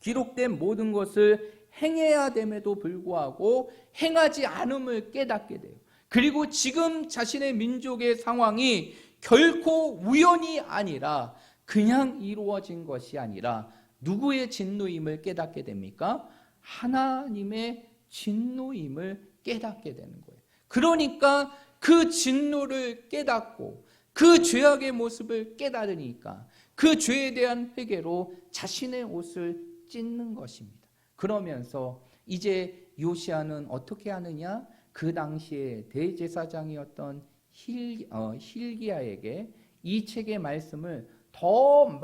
기록된 모든 것을 행해야 됨에도 불구하고 행하지 않음을 깨닫게 돼요. 그리고 지금 자신의 민족의 상황이 결코 우연이 아니라 그냥 이루어진 것이 아니라 누구의 진노임을 깨닫게 됩니까? 하나님의 진노임을 깨닫게 되는 거예요. 그러니까 그 진노를 깨닫고 그 죄악의 모습을 깨달으니까 그 죄에 대한 회개로 자신의 옷을 찢는 것입니다. 그러면서 이제 요시아는 어떻게 하느냐? 그 당시에 대제사장이었던 hil기야에게 이 책의 말씀을 더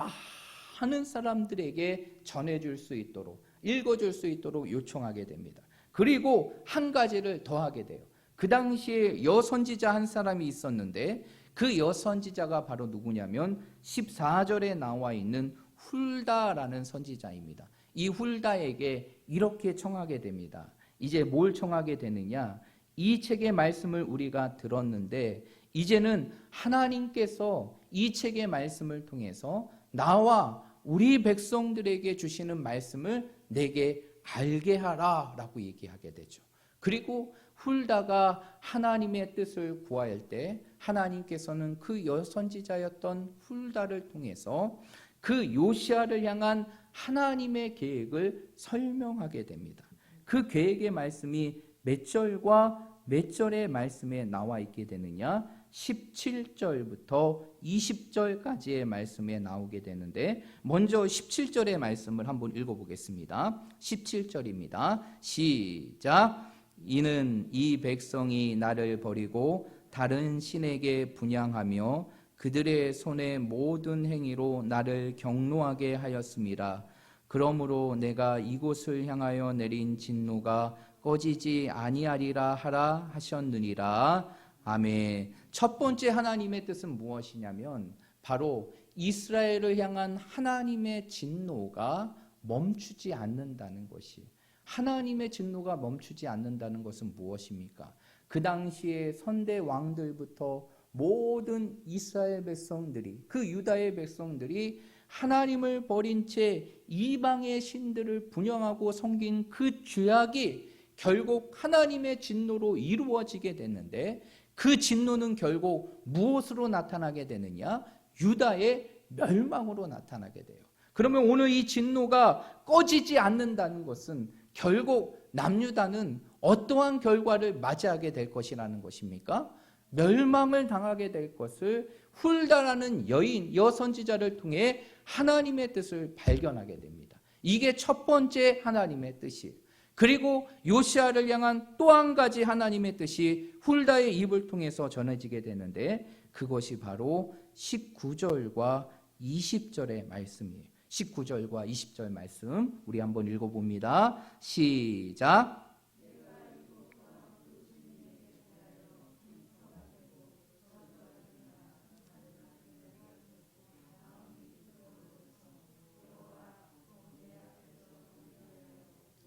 많은 사람들에게 전해줄 수 있도록 읽어줄 수 있도록 요청하게 됩니다. 그리고 한 가지를 더 하게 돼요. 그 당시에 여선지자 한 사람이 있었는데 그 여선지자가 바로 누구냐면 14절에 나와 있는 훌다라는 선지자입니다. 이 훌다에게 이렇게 청하게 됩니다. 이제 뭘 청하게 되느냐? 이 책의 말씀을 우리가 들었는데 이제는 하나님께서 이 책의 말씀을 통해서 나와 우리 백성들에게 주시는 말씀을 내게 알게 하라 라고 얘기하게 되죠. 그리고 훌다가 하나님의 뜻을 구할 때 하나님께서는 그 여선지자였던 훌다를 통해서 그 요시아를 향한 하나님의 계획을 설명하게 됩니다. 그 계획의 말씀이 몇 절과 몇 절의 말씀에 나와 있게 되느냐? 17절부터 20절까지의 말씀에 나오게 되는데 먼저 17절의 말씀을 한번 읽어보겠습니다. 17절입니다. 시작. 이는 이 백성이 나를 버리고 다른 신에게 분향하며 그들의 손의 모든 행위로 나를 경노하게 하였습니다. 그러므로 내가 이곳을 향하여 내린 진노가 꺼지지 아니하리라 하라 하셨느니라. 아멘. 첫 번째 하나님의 뜻은 무엇이냐면 바로 이스라엘을 향한 하나님의 진노가 멈추지 않는다는 것이, 하나님의 진노가 멈추지 않는다는 것은 무엇입니까? 그 당시에 선대 왕들부터 모든 이스라엘 백성들이, 그 유다의 백성들이 하나님을 버린 채 이방의 신들을 분향하고 섬긴 그 죄악이 결국 하나님의 진노로 이루어지게 됐는데 그 진노는 결국 무엇으로 나타나게 되느냐? 유다의 멸망으로 나타나게 돼요. 그러면 오늘 이 진노가 꺼지지 않는다는 것은 결국 남유다는 어떠한 결과를 맞이하게 될 것이라는 것입니까? 멸망을 당하게 될 것을 훌다라는 여선지자를 통해 하나님의 뜻을 발견하게 됩니다. 이게 첫 번째 하나님의 뜻이에요. 그리고 요시야를 향한 또 한 가지 하나님의 뜻이 훌다의 입을 통해서 전해지게 되는데 그것이 바로 19절과 20절의 말씀이에요. 19절과 20절 말씀 우리 한번 읽어봅니다. 시작.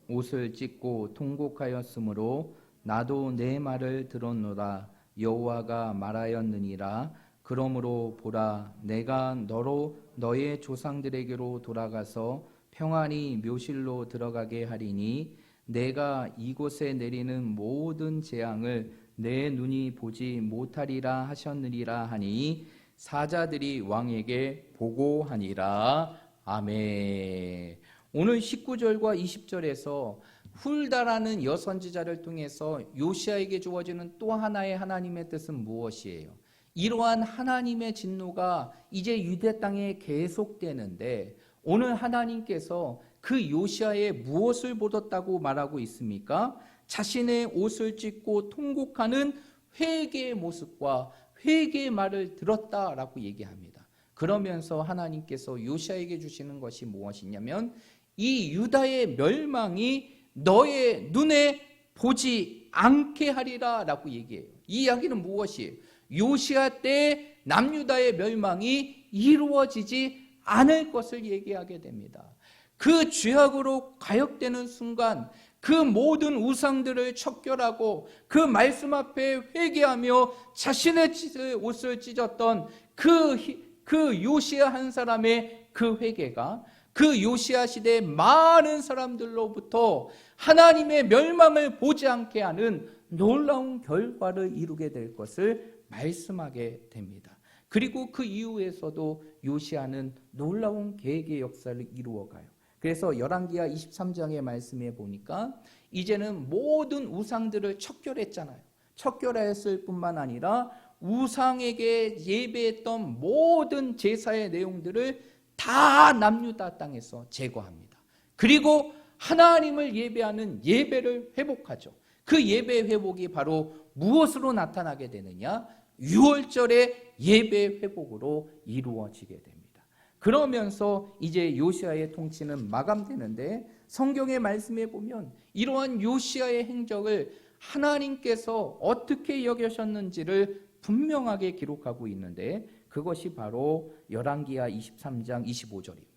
옷을 찢고 통곡하였으므로 나도 내 말을 들었노라. 여호와가 말하였느니라. 그러므로 보라, 내가 너로 너의 조상들에게로 돌아가서 평안히 묘실로 들어가게 하리니 내가 이곳에 내리는 모든 재앙을 내 눈이 보지 못하리라 하셨느니라 하니 사자들이 왕에게 보고하니라. 아멘. 오늘 19절과 20절에서 훌다라는 여선지자를 통해서 요시야에게 주어지는 또 하나의 하나님의 뜻은 무엇이에요? 이러한 하나님의 진노가 이제 유대 땅에 계속되는데 오늘 하나님께서 그 요시야에 무엇을 보았다고 말하고 있습니까? 자신의 옷을 찢고 통곡하는 회개의 모습과 회개의 말을 들었다라고 얘기합니다. 그러면서 하나님께서 요시야에게 주시는 것이 무엇이냐면 이 유다의 멸망이 너의 눈에 보지 않게 하리라 라고 얘기해요. 이 이야기는 무엇이에요? 요시야 때 남유다의 멸망이 이루어지지 않을 것을 얘기하게 됩니다. 그 죄악으로 가역되는 순간 그 모든 우상들을 척결하고 그 말씀 앞에 회개하며 자신의 옷을 찢었던 그 요시야 한 사람의 그 회개가 그 요시야 시대의 많은 사람들로부터 하나님의 멸망을 보지 않게 하는 놀라운 결과를 이루게 될 것을 말씀하게 됩니다. 그리고 그 이후에서도 요시야는 놀라운 계획의 역사를 이루어가요. 그래서 열왕기하 23장의 말씀에 보니까 이제는 모든 우상들을 척결했잖아요. 척결했을 뿐만 아니라 우상에게 예배했던 모든 제사의 내용들을 다 남유다 땅에서 제거합니다. 그리고 하나님을 예배하는 예배를 회복하죠. 그 예배 회복이 바로 무엇으로 나타나게 되느냐? 6월절의 예배 회복으로 이루어지게 됩니다. 그러면서 이제 요시야의 통치는 마감되는데 성경의 말씀에 보면 이러한 요시야의 행적을 하나님께서 어떻게 여기셨는지를 분명하게 기록하고 있는데 그것이 바로 열왕기하 23장 25절입니다.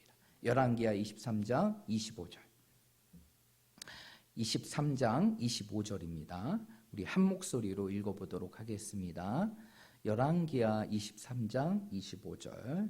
열왕기하 23장 25절. 23장 25절입니다. 우리 한 목소리로 읽어보도록 하겠습니다. 열왕기하 23장 25절.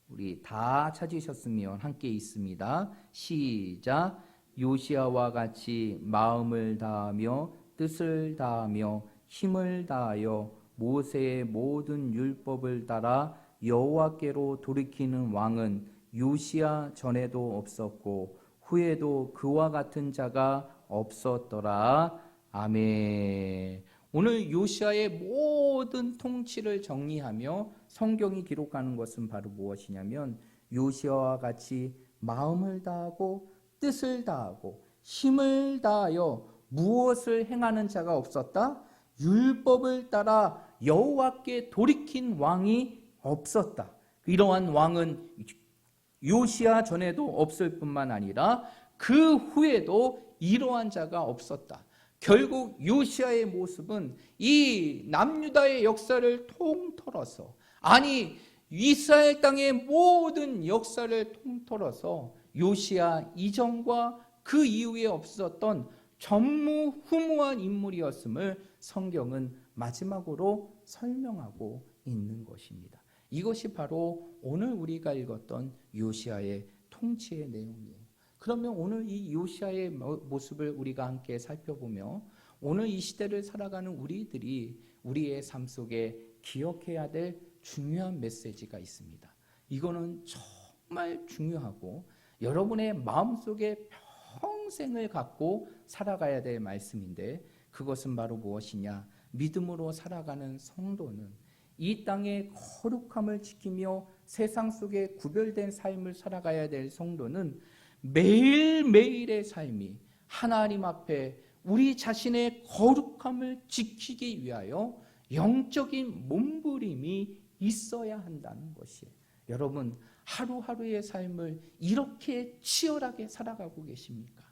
우리 다 찾으셨으면 함께 있습니다. 시작. 요시야와 같이 마음을 다하며 뜻을 다하며 힘을 다하여 모세의 모든 율법을 따라 여호와께로 돌이키는 왕은 요시야 전에도 없었고 후에도 그와 같은 자가 없었더라. 아멘. 오늘 요시야의 모든 통치를 정리하며 성경이 기록하는 것은 바로 무엇이냐면 요시야와 같이 마음을 다하고 뜻을 다하고 힘을 다하여 무엇을 행하는 자가 없었다? 율법을 따라 여호와께 돌이킨 왕이 없었다. 이러한 왕은 요시야 전에도 없을 뿐만 아니라 그 후에도 이러한 자가 없었다. 결국 요시야의 모습은 이 남유다의 역사를 통틀어서 아니 이스라엘 땅의 모든 역사를 통틀어서 요시야 이전과 그 이후에 없었던 전무후무한 인물이었음을 성경은 마지막으로 설명하고 있는 것입니다. 이것이 바로 오늘 우리가 읽었던 요시야의 통치의 내용이에요. 그러면 오늘 이 요시야의 모습을 우리가 함께 살펴보며 오늘 이 시대를 살아가는 우리들이 우리의 삶 속에 기억해야 될 중요한 메시지가 있습니다. 이거는 정말 중요하고 여러분의 마음속에 평생을 갖고 살아가야 될 말씀인데 그것은 바로 무엇이냐? 믿음으로 살아가는 성도는 이 땅의 거룩함을 지키며 세상 속에 구별된 삶을 살아가야 될 성도는 매일매일의 삶이 하나님 앞에 우리 자신의 거룩함을 지키기 위하여 영적인 몸부림이 있어야 한다는 것이에요. 여러분, 하루하루의 삶을 이렇게 치열하게 살아가고 계십니까?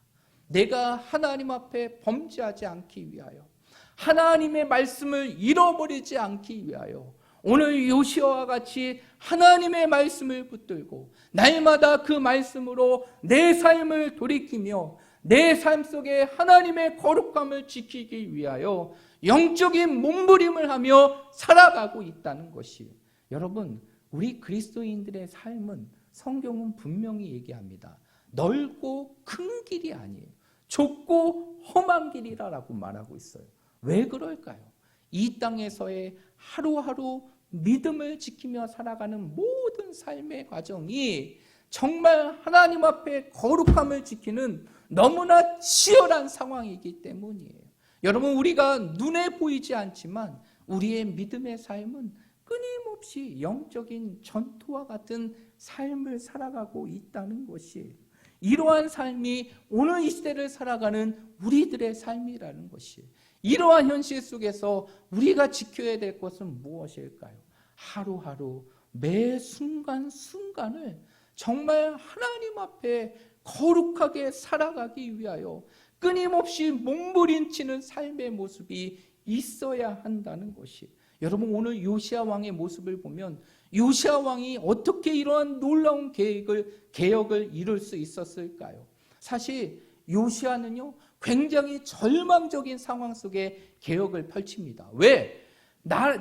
내가 하나님 앞에 범죄하지 않기 위하여, 하나님의 말씀을 잃어버리지 않기 위하여 오늘 요시아와 같이 하나님의 말씀을 붙들고 날마다 그 말씀으로 내 삶을 돌이키며 내 삶 속에 하나님의 거룩함을 지키기 위하여 영적인 몸부림을 하며 살아가고 있다는 것이에요. 여러분, 우리 그리스도인들의 삶은 성경은 분명히 얘기합니다. 넓고 큰 길이 아니에요. 좁고 험한 길이라고 말하고 있어요. 왜 그럴까요? 이 땅에서의 하루하루 믿음을 지키며 살아가는 모든 삶의 과정이 정말 하나님 앞에 거룩함을 지키는 너무나 치열한 상황이기 때문이에요. 여러분, 우리가 눈에 보이지 않지만 우리의 믿음의 삶은 끊임없이 영적인 전투와 같은 삶을 살아가고 있다는 것이에요. 이러한 삶이 오늘 이 시대를 살아가는 우리들의 삶이라는 것이에요. 이러한 현실 속에서 우리가 지켜야 될 것은 무엇일까요? 하루하루 매 순간순간을 정말 하나님 앞에 거룩하게 살아가기 위하여 끊임없이 몸부림치는 삶의 모습이 있어야 한다는 것이. 여러분, 오늘 요시아 왕의 모습을 보면 요시아 왕이 어떻게 이러한 놀라운 개혁을 이룰 수 있었을까요? 사실 요시아는요, 굉장히 절망적인 상황 속에 개혁을 펼칩니다. 왜?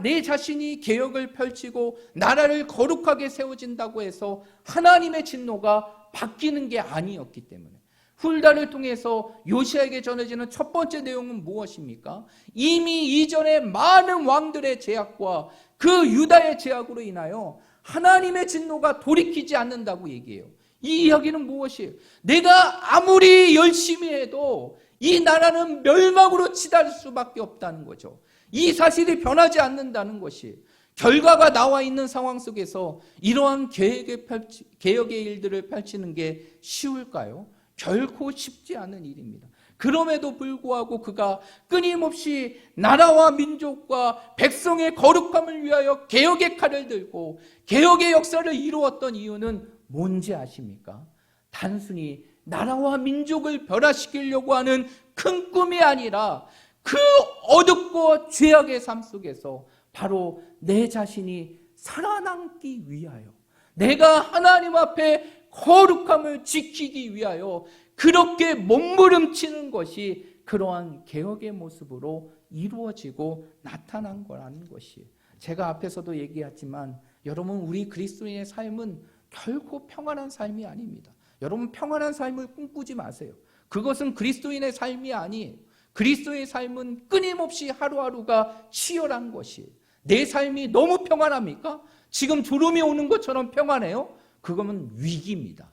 내 자신이 개혁을 펼치고 나라를 거룩하게 세워진다고 해서 하나님의 진노가 바뀌는 게 아니었기 때문에. 훌다를 통해서 요시아에게 전해지는 첫 번째 내용은 무엇입니까? 이미 이전에 많은 왕들의 제약과 그 유다의 제약으로 인하여 하나님의 진노가 돌이키지 않는다고 얘기해요. 이 이야기는 무엇이에요? 내가 아무리 열심히 해도 이 나라는 멸망으로 치달을 수밖에 없다는 거죠. 이 사실이 변하지 않는다는 것이. 결과가 나와 있는 상황 속에서 이러한 개혁의 일들을 펼치는 게 쉬울까요? 결코 쉽지 않은 일입니다. 그럼에도 불구하고 그가 끊임없이 나라와 민족과 백성의 거룩함을 위하여 개혁의 칼을 들고 개혁의 역사를 이루었던 이유는 뭔지 아십니까? 단순히 나라와 민족을 변화시키려고 하는 큰 꿈이 아니라 그 어둡고 죄악의 삶 속에서 바로 내 자신이 살아남기 위하여, 내가 하나님 앞에 거룩함을 지키기 위하여 그렇게 몸부림치는 것이 그러한 개혁의 모습으로 이루어지고 나타난 거라는 것이에요. 제가 앞에서도 얘기했지만 여러분, 우리 그리스도인의 삶은 결코 평안한 삶이 아닙니다. 여러분, 평안한 삶을 꿈꾸지 마세요. 그것은 그리스도인의 삶이 아니에요. 그리스도의 삶은 끊임없이 하루하루가 치열한 것이에요. 내 삶이 너무 평안합니까? 지금 졸음이 오는 것처럼 평안해요? 그거는 위기입니다.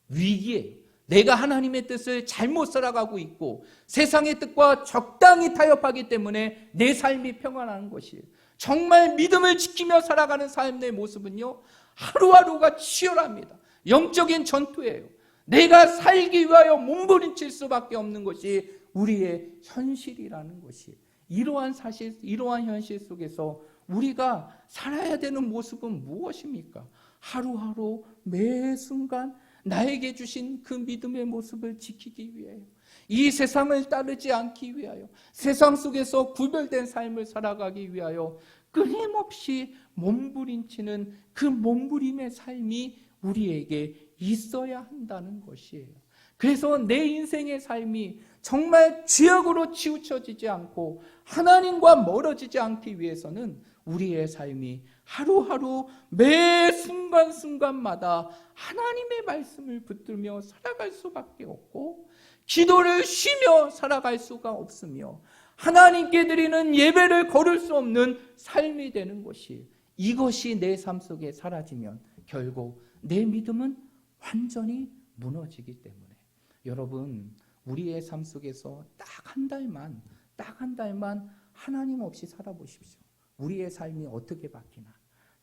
위기예요. 내가 하나님의 뜻을 잘못 살아가고 있고 세상의 뜻과 적당히 타협하기 때문에 내 삶이 평안한 것이에요. 정말 믿음을 지키며 살아가는 삶의 모습은요, 하루하루가 치열합니다. 영적인 전투예요. 내가 살기 위하여 몸부림칠 수밖에 없는 것이 우리의 현실이라는 것이에요. 이러한 사실, 이러한 현실 속에서 우리가 살아야 되는 모습은 무엇입니까? 하루하루 매 순간 나에게 주신 그 믿음의 모습을 지키기 위하여, 이 세상을 따르지 않기 위하여, 세상 속에서 구별된 삶을 살아가기 위하여 끊임없이 몸부림치는 그 몸부림의 삶이 우리에게 있어야 한다는 것이에요. 그래서 내 인생의 삶이 정말 죄악으로 치우쳐지지 않고 하나님과 멀어지지 않기 위해서는 우리의 삶이 하루하루 매 순간순간마다 하나님의 말씀을 붙들며 살아갈 수밖에 없고, 기도를 쉬며 살아갈 수가 없으며 하나님께 드리는 예배를 거를 수 없는 삶이 되는 것이, 이것이 내 삶 속에 사라지면 결국 내 믿음은 완전히 무너지기 때문에, 여러분, 우리의 삶 속에서 딱 한 달만 하나님 없이 살아보십시오. 우리의 삶이 어떻게 바뀌나.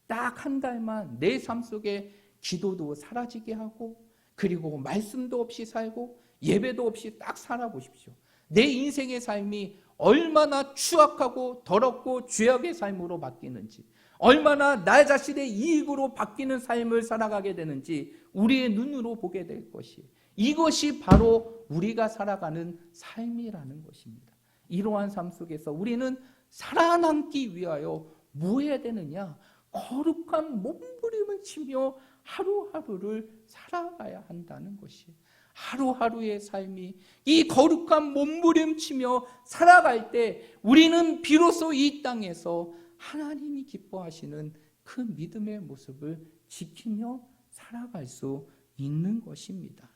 딱 한 달만 내 삶 속에 기도도 사라지게 하고 그리고 말씀도 없이 살고 예배도 없이 딱 살아보십시오. 내 인생의 삶이 얼마나 추악하고 더럽고 죄악의 삶으로 바뀌는지, 얼마나 나 자신의 이익으로 바뀌는 삶을 살아가게 되는지 우리의 눈으로 보게 될 것이, 이것이 바로 우리가 살아가는 삶이라는 것입니다. 이러한 삶 속에서 우리는 살아남기 위하여 뭐 해야 되느냐? 거룩한 몸부림을 치며 하루하루를 살아가야 한다는 것이, 하루하루의 삶이 이 거룩한 몸부림치며 살아갈 때 우리는 비로소 이 땅에서 하나님이 기뻐하시는 그 믿음의 모습을 지키며 살아갈 수 있는 것입니다.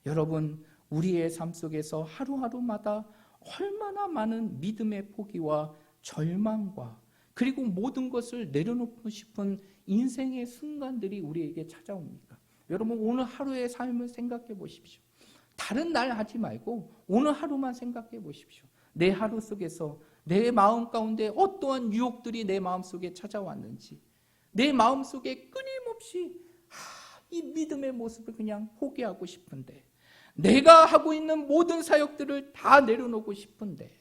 여러분, 우리의 삶 속에서 하루하루마다 얼마나 많은 믿음의 포기와 절망과 그리고 모든 것을 내려놓고 싶은 인생의 순간들이 우리에게 찾아옵니까? 여러분, 오늘 하루의 삶을 생각해 보십시오. 다른 날 하지 말고 오늘 하루만 생각해 보십시오. 내 하루 속에서 내 마음 가운데 어떠한 유혹들이 내 마음 속에 찾아왔는지, 내 마음 속에 끊임없이 이 믿음의 모습을 그냥 포기하고 싶은데, 내가 하고 있는 모든 사역들을 다 내려놓고 싶은데,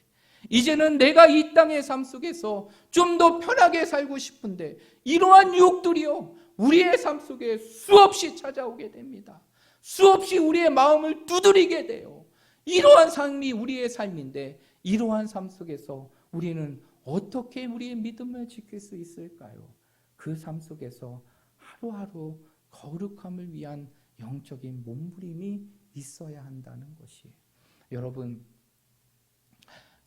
이제는 내가 이 땅의 삶 속에서 좀 더 편하게 살고 싶은데, 이러한 유혹들이요 우리의 삶 속에 수없이 찾아오게 됩니다. 수없이 우리의 마음을 두드리게 돼요. 이러한 삶이 우리의 삶인데, 이러한 삶 속에서 우리는 어떻게 우리의 믿음을 지킬 수 있을까요? 그 삶 속에서 하루하루 거룩함을 위한 영적인 몸부림이 있어야 한다는 것이에요. 여러분,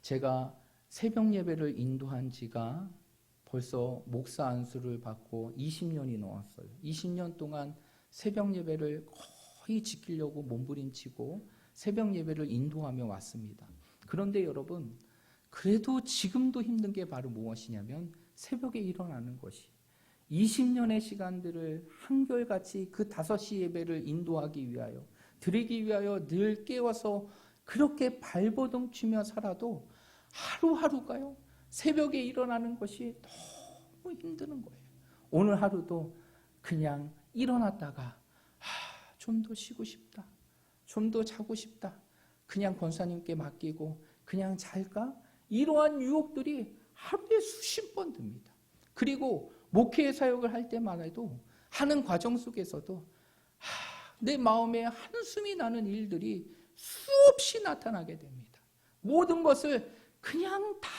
제가 새벽 예배를 인도한 지가 벌써 목사 안수를 받고 20년이 넘었어요. 20년 동안 새벽 예배를 거의 지키려고 몸부림치고 새벽 예배를 인도하며 왔습니다. 그런데 여러분, 그래도 지금도 힘든 게 바로 무엇이냐면 새벽에 일어나는 것이, 20년의 시간들을 한결같이 그 5시 예배를 인도하기 위하여, 드리기 위하여 늘 깨워서 그렇게 발버둥 치며 살아도 하루하루가요 새벽에 일어나는 것이 너무 힘드는 거예요. 오늘 하루도 그냥 일어났다가 좀 더 쉬고 싶다, 좀 더 자고 싶다, 그냥 권사님께 맡기고 그냥 잘까? 이러한 유혹들이 하루에 수십 번 듭니다. 그리고 목회 사역을 할 때마다도 하는 과정 속에서도 내 마음에 한숨이 나는 일들이 수없이 나타나게 됩니다. 모든 것을 그냥 다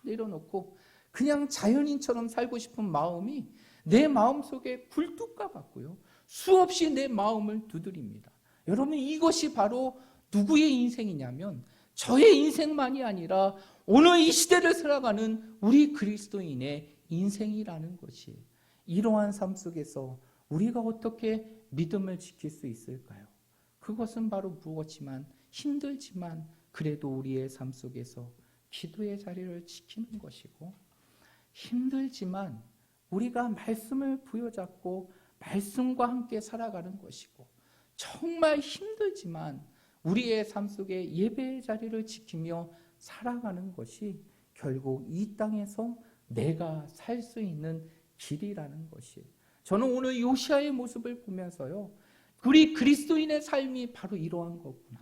내려놓고 그냥 자연인처럼 살고 싶은 마음이 내 마음속에 굴뚝과 같고요, 수없이 내 마음을 두드립니다. 여러분, 이것이 바로 누구의 인생이냐면 저의 인생만이 아니라 오늘 이 시대를 살아가는 우리 그리스도인의 인생이라는 것이, 이러한 삶 속에서 우리가 어떻게 믿음을 지킬 수 있을까요? 그것은 바로 무엇이지만 힘들지만 그래도 우리의 삶 속에서 기도의 자리를 지키는 것이고, 힘들지만 우리가 말씀을 부여잡고 말씀과 함께 살아가는 것이고, 정말 힘들지만 우리의 삶 속에 예배의 자리를 지키며 살아가는 것이 결국 이 땅에서 내가 살 수 있는 길이라는 것이, 저는 오늘 요시아의 모습을 보면서요, 우리 그리스도인의 삶이 바로 이러한 거구나.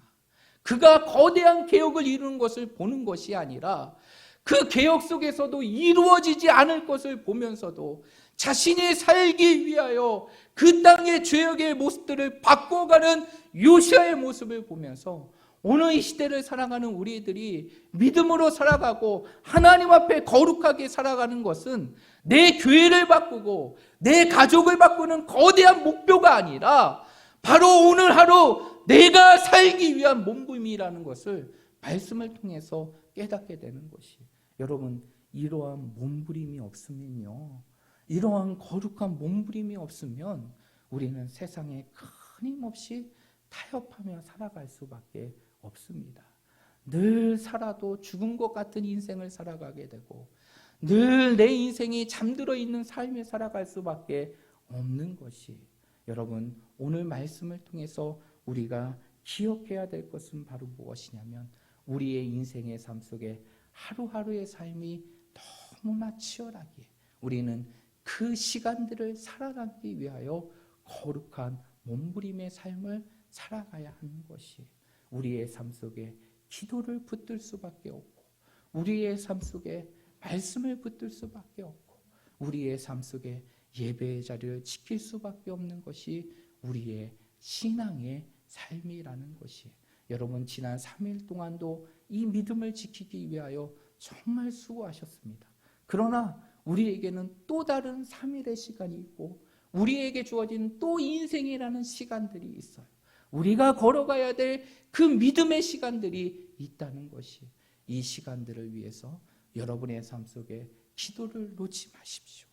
그가 거대한 개혁을 이루는 것을 보는 것이 아니라 그 개혁 속에서도 이루어지지 않을 것을 보면서도 자신이 살기 위하여 그 땅의 죄악의 모습들을 바꿔가는 요시아의 모습을 보면서 오늘 이 시대를 살아가는 우리들이 믿음으로 살아가고 하나님 앞에 거룩하게 살아가는 것은 내 교회를 바꾸고 내 가족을 바꾸는 거대한 목표가 아니라 바로 오늘 하루 내가 살기 위한 몸부림이라는 것을 말씀을 통해서 깨닫게 되는 것이, 여러분, 이러한 몸부림이 없으면요, 이러한 거룩한 몸부림이 없으면 우리는 세상에 끊임없이 타협하며 살아갈 수밖에 없습니다. 늘 살아도 죽은 것 같은 인생을 살아가게 되고 늘 내 인생이 잠들어 있는 삶을 살아갈 수밖에 없는 것이, 여러분, 오늘 말씀을 통해서 우리가 기억해야 될 것은 바로 무엇이냐면 우리의 인생의 삶 속에 하루하루의 삶이 너무나 치열하기에 우리는 그 시간들을 살아가기 위하여 거룩한 몸부림의 삶을 살아가야 하는 것이 우리의 삶 속에 기도를 붙들 수밖에 없고, 우리의 삶 속에 말씀을 붙들 수밖에 없고, 우리의 삶 속에 예배의 자리를 지킬 수밖에 없는 것이 우리의 신앙의 삶이라는 것이, 여러분 지난 3일 동안도 이 믿음을 지키기 위하여 정말 수고하셨습니다. 그러나 우리에게는 또 다른 3일의 시간이 있고, 우리에게 주어진 또 인생이라는 시간들이 있어요. 우리가 걸어가야 될 그 믿음의 시간들이 있다는 것이, 이 시간들을 위해서 여러분의 삶 속에 기도를 놓지 마십시오.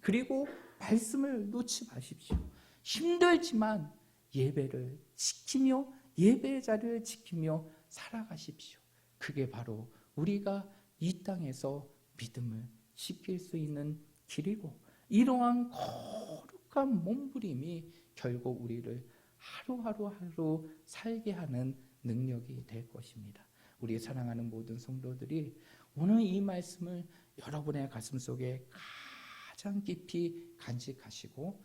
그리고 말씀을 놓지 마십시오. 힘들지만 예배를 지키며, 예배의 자리를 지키며 살아가십시오. 그게 바로 우리가 이 땅에서 믿음을 지킬 수 있는 길이고, 이러한 거룩한 몸부림이 결국 우리를 하루 살게 하는 능력이 될 것입니다. 우리 사랑하는 모든 성도들이 오늘 이 말씀을 여러분의 가슴 속에 가장 깊이 간직하시고,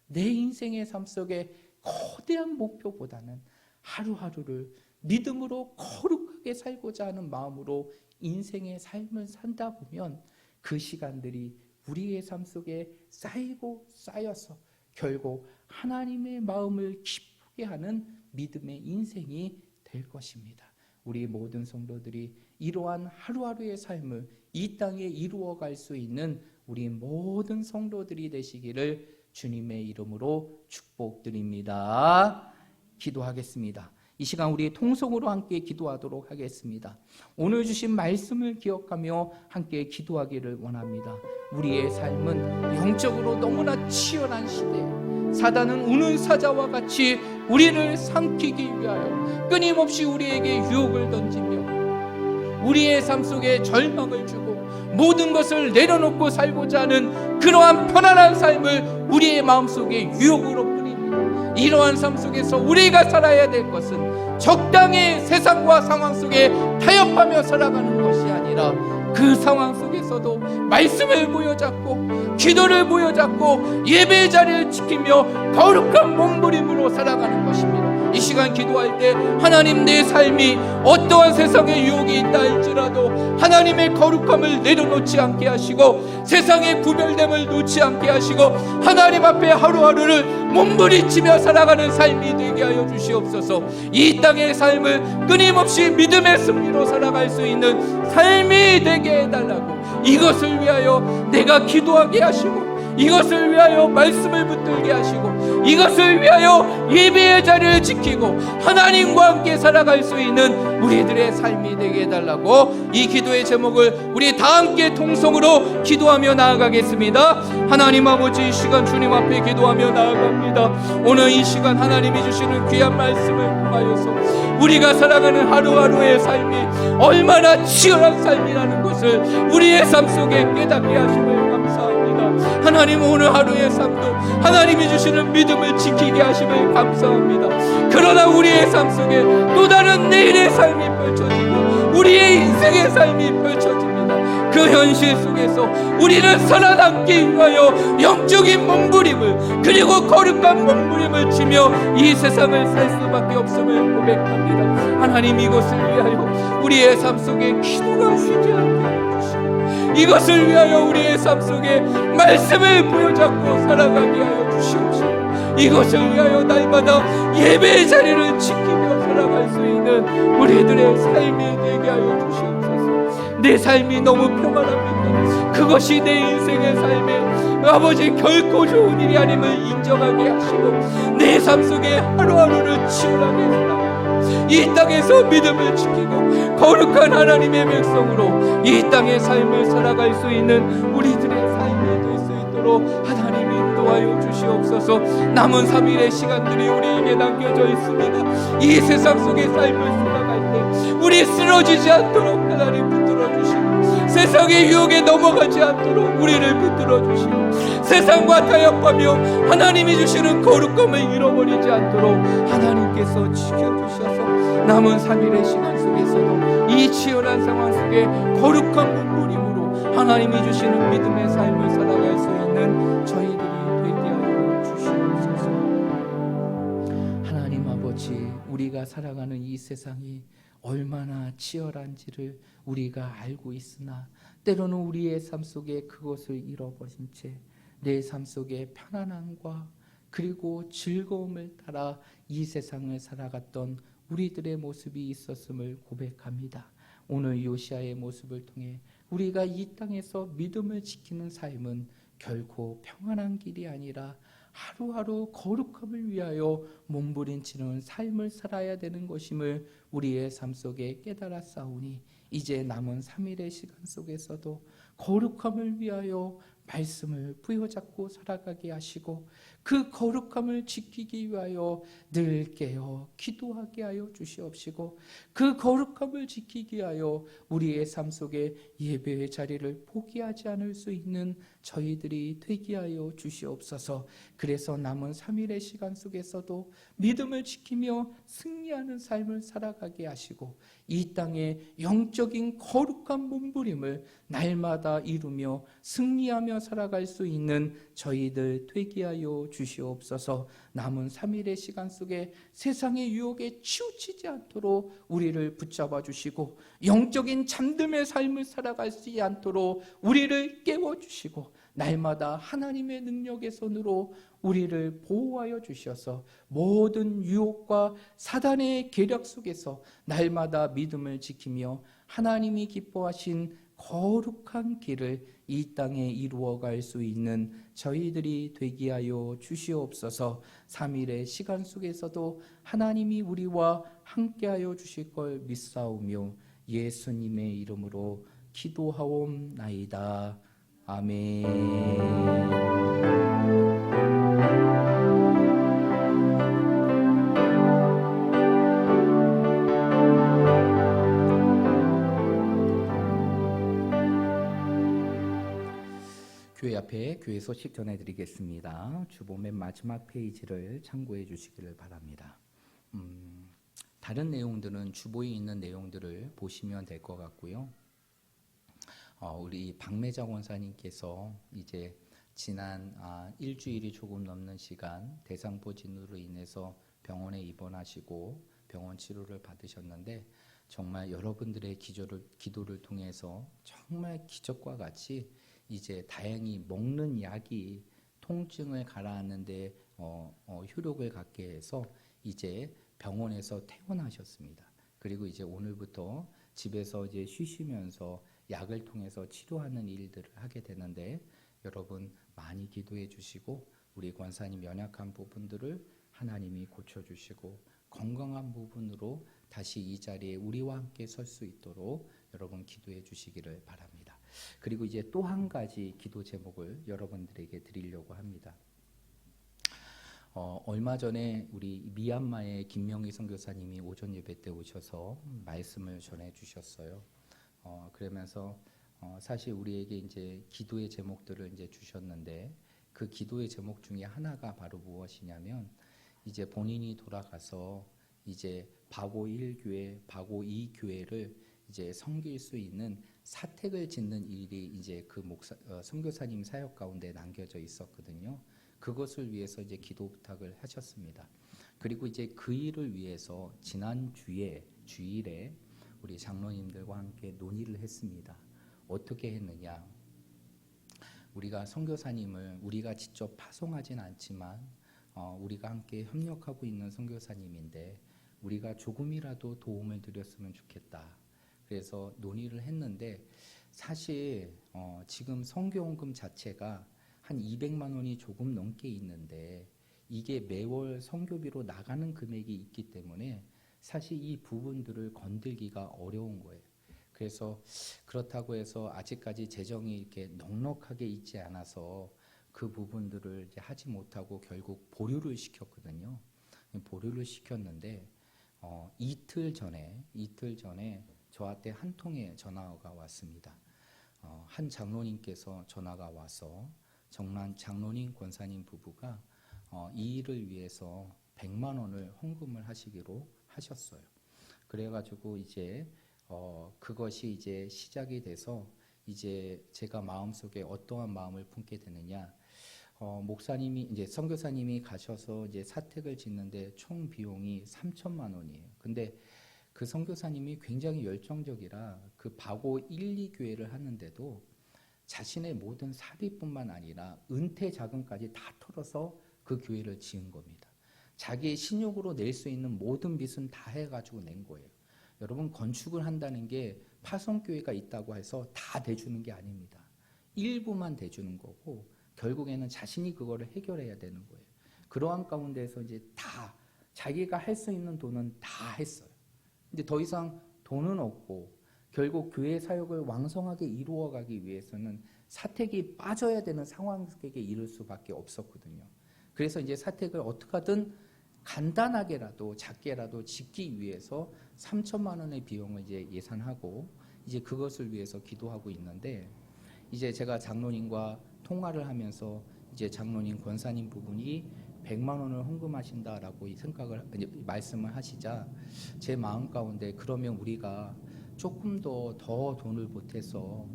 내 인생의 삶 속에 거대한 목표보다는 하루하루를 믿음으로 거룩하게 살고자 하는 마음으로 인생의 삶을 산다 보면, 그 시간들이 우리의 삶 속에 쌓이고 쌓여서 결국 하나님의 마음을 기쁘게 하는 믿음의 인생이 될 것입니다. 우리 모든 성도들이 이러한 하루하루의 삶을 이 땅에 이루어갈 수 있는 우리 모든 성도들이 되시기를 주님의 이름으로 축복드립니다. 기도하겠습니다. 이 시간 우리 통성으로 함께 기도하도록 하겠습니다. 오늘 주신 말씀을 기억하며 함께 기도하기를 원합니다. 우리의 삶은 영적으로 너무나 치열한 시대에 사단은 우는 사자와 같이 우리를 삼키기 위하여 끊임없이 우리에게 유혹을 던지며 우리의 삶 속에 절망을 주고 모든 것을 내려놓고 살고자 하는 그러한 편안한 삶을 우리의 마음속에 유혹으로 뿌립니다. 이러한 삶 속에서 우리가 살아야 될 것은 적당히 세상과 상황 속에 타협하며 살아가는 것이 아니라, 그 상황 속에서도 말씀을 부여잡고 기도를 부여잡고 예배의 자리를 지키며 거룩한 몸부림으로 살아가는 것입니다. 이 시간 기도할 때 하나님, 내 삶이 어떠한 세상의 유혹이 있다 할지라도 하나님의 거룩함을 내려놓지 않게 하시고 세상의 구별됨을 놓지 않게 하시고 하나님 앞에 하루하루를 몸부림치며 살아가는 삶이 되게 하여 주시옵소서. 이 땅의 삶을 끊임없이 믿음의 승리로 살아갈 수 있는 삶이 되게 해달라고, 이것을 위하여 내가 기도하게 하시고, 이것을 위하여 말씀을 붙들게 하시고, 이것을 위하여 예배의 자리를 지키고 하나님과 함께 살아갈 수 있는 우리들의 삶이 되게 해달라고, 이 기도의 제목을 우리 다 함께 통성으로 기도하며 나아가겠습니다. 하나님 아버지, 이 시간 주님 앞에 기도하며 나아갑니다. 오늘 이 시간 하나님이 주시는 귀한 말씀을 통하여서 우리가 살아가는 하루하루의 삶이 얼마나 치열한 삶이라는 것을 우리의 삶 속에 깨닫게 하심을 감사합니다. 하나님, 오늘 하루의 삶도 하나님이 주시는 믿음을 지키게 하심을 감사합니다. 그러나 우리의 삶 속에 또 다른 내일의 삶이 펼쳐지고 우리의 인생의 삶이 펼쳐집니다. 그 현실 속에서 우리는 살아남기 위하여 영적인 몸부림을, 그리고 거룩한 몸부림을 치며 이 세상을 살 수밖에 없음을 고백합니다. 하나님, 이것을 위하여 우리의 삶 속에 기도가 쉬지 않게 하여 주시고, 이것을 위하여 우리의 삶 속에 말씀을 부여잡고 살아가게 하여 주시옵소서. 이것을 위하여 날마다 예배의 자리를 지키며 살아갈 수 있는 우리들의 삶이 되게 하여 주시옵소서. 내 삶이 너무 평안합니다. 그것이 내 인생의 삶에 아버지 결코 좋은 일이 아님을 인정하게 하시고, 내 삶 속에 하루하루를 치열하게 살아가고 이 땅에서 믿음을 지키고 거룩한 하나님의 백성으로 이 땅의 삶을 살아갈 수 있는 우리들의 삶이 될 수 있도록 하나님이 인도하여 주시옵소서. 남은 3일의 시간들이 우리에게 남겨져 있습니다. 이 세상 속의 삶을 살아갈 때 우리 쓰러지지 않도록 하나님 붙들어 주시고, 세상의 유혹에 넘어가지 않도록 우리를 붙들어 주시고, 세상과 타협하며 하나님이 주시는 거룩함을 잃어버리지 않도록 하나님께서 지켜주셔서 남은 3일의 시간 속에서도 이 치열한 상황 속에 거룩한 몸부림으로 하나님이 주시는 믿음의 삶을 살아갈 수 있는 저희들이 되게 하여 주시옵소서. 우리가 살아가는 이 세상이 얼마나 치열한지를 우리가 알고 있으나 때로는 우리의 삶 속에 그것을 잃어버린 채 내 삶 속에 편안함과 그리고 즐거움을 따라 이 세상을 살아갔던 우리들의 모습이 있었음을 고백합니다. 오늘 요시아의 모습을 통해 우리가 이 땅에서 믿음을 지키는 삶은 결코 평안한 길이 아니라 하루하루 거룩함을 위하여 몸부림치는 삶을 살아야 되는 것임을 우리의 삶 속에 깨달았사오니 이제 남은 3일의 시간 속에서도 거룩함을 위하여 말씀을 부여잡고 살아가게 하시고 그 거룩함을 지키기 위하여 늘 깨어 기도하게 하여 주시옵시고 그 거룩함을 지키기 위하여 우리의 삶 속에 예배의 자리를 포기하지 않을 수 있는 저희들이 되게 하여 주시옵소서. 그래서 남은 3일의 시간 속에서도 믿음을 지키며 승리하는 삶을 살아가게 하시고 이 땅의 영적인 거룩한 몸부림을 날마다 이루며 승리하며 살아갈 수 있는 저희들 되게 하여 주시옵소서. 남은 3일의 시간 속에 세상의 유혹에 치우치지 않도록 우리를 붙잡아 주시고 영적인 잠듦의 삶을 살아가지 않도록 우리를 깨워주시고 날마다 하나님의 능력의 손으로 우리를 보호하여 주셔서 모든 유혹과 사단의 계략 속에서 날마다 믿음을 지키며 하나님이 기뻐하신 거룩한 길을 이 땅에 이루어갈 수 있는 저희들이 되게 하여 주시옵소서. 3일의 시간 속에서도 하나님이 우리와 함께하여 주실 걸 믿사오며 예수님의 이름으로 기도하옵나이다. 아멘. 교회 앞에 교회 소식 전해드리겠습니다. 주보 맨 마지막 페이지를 참고해 주시기를 바랍니다. 다른 내용들은 주보에 있는 내용들을 보시면 될 것 같고요. 우리 박매자 원사님께서 이제 지난 일주일이 조금 넘는 시간 대상포진으로 인해서 병원에 입원하시고 병원 치료를 받으셨는데 정말 여러분들의 기도를 통해서 정말 기적과 같이 이제 다행히 먹는 약이 통증을 가라앉는데 효력을 갖게 해서 이제 병원에서 퇴원하셨습니다. 그리고 이제 오늘부터 집에서 이제 쉬시면서 약을 통해서 치료하는 일들을 하게 되는데 여러분 많이 기도해 주시고 우리 권사님 연약한 부분들을 하나님이 고쳐주시고 건강한 부분으로 다시 이 자리에 우리와 함께 설 수 있도록 여러분 기도해 주시기를 바랍니다. 그리고 이제 또 한 가지 기도 제목을 여러분들에게 드리려고 합니다. 얼마 전에 우리 미얀마의 김명희 선교사님이 오전 예배 때 오셔서 말씀을 전해 주셨어요. 그러면서 사실 우리에게 이제 기도의 제목들을 이제 주셨는데 그 기도의 제목 중에 하나가 바로 무엇이냐면 이제 본인이 돌아가서 이제 바고 1교회, 바고 2교회를 이제 섬길 수 있는 사택을 짓는 일이 이제 그 선교사님 사역 가운데 남겨져 있었거든요. 그것을 위해서 이제 기도 부탁을 하셨습니다. 그리고 이제 그 일을 위해서 지난 주일에 우리 장로님들과 함께 논의를 했습니다. 어떻게 했느냐? 우리가 선교사님을 우리가 직접 파송하진 않지만 우리가 함께 협력하고 있는 선교사님인데 우리가 조금이라도 도움을 드렸으면 좋겠다. 그래서 논의를 했는데 사실 지금 선교원금 자체가 한 200만 원이 조금 넘게 있는데 이게 매월 선교비로 나가는 금액이 있기 때문에 사실 이 부분들을 건들기가 어려운 거예요. 그래서 그렇다고 해서 아직까지 재정이 이렇게 넉넉하게 있지 않아서 그 부분들을 이제 하지 못하고 결국 보류를 시켰거든요. 보류를 시켰는데 이틀 전에 저한테 한 통의 전화가 왔습니다. 한 장로님께서 전화가 와서 정말 장로님 권사님 부부가 이 일을 위해서 100만 원을 헌금을 하시기로 하셨어요. 그래가지고 이제 그것이 이제 시작이 돼서 이제 제가 마음속에 어떠한 마음을 품게 되느냐, 목사님이 이제 선교사님이 가셔서 이제 사택을 짓는데 총 비용이 3천만 원이에요. 근데 그 선교사님이 굉장히 열정적이라 그 바고 1, 2교회를 하는데도 자신의 모든 사비뿐만 아니라 은퇴 자금까지 다 털어서 그 교회를 지은 겁니다. 자기의 신욕으로 낼 수 있는 모든 빚은 다 해가지고 낸 거예요. 여러분, 건축을 한다는 게 파송교회가 있다고 해서 다 대주는 게 아닙니다. 일부만 대주는 거고 결국에는 자신이 그거를 해결해야 되는 거예요. 그러한 가운데서 이제 다 자기가 할 수 있는 돈은 다 했어요. 근데 더 이상 돈은 없고 결국 교회 사역을 왕성하게 이루어가기 위해서는 사택이 빠져야 되는 상황에 이를 수밖에 없었거든요. 그래서 이제 사택을 어떻게 하든 간단하게라도 작게라도 짓기 위해서 3천만 원의 비용을 이제 예산하고 이제 그것을 위해서 기도하고 있는데, 이제 제가 장로님과 통화를 하면서 이제 장로님 권사님 부분이 100만 원을 헌금하신다라고 말씀을 하시자 제 마음 가운데, 그러면 우리가 조금 더 돈을 보태서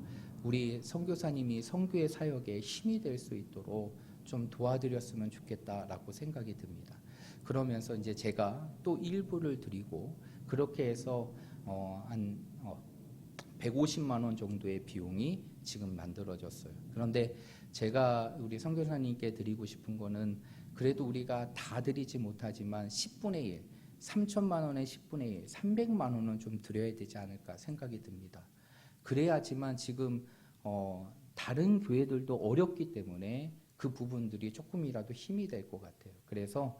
우리 선교사님이 선교의 사역에 힘이 될 수 있도록 좀 도와드렸으면 좋겠다라고 생각이 듭니다. 그러면서 이제 제가 또 일부를 드리고 그렇게 해서 한 150만 원 정도의 비용이 지금 만들어졌어요. 그런데 제가 우리 선교사님께 드리고 싶은 거는, 그래도 우리가 다 드리지 못하지만 10분의 1, 3천만 원의 10분의 1, 300만 원은 좀 드려야 되지 않을까 생각이 듭니다. 그래야지만 지금 다른 교회들도 어렵기 때문에 그 부분들이 조금이라도 힘이 될 것 같아요. 그래서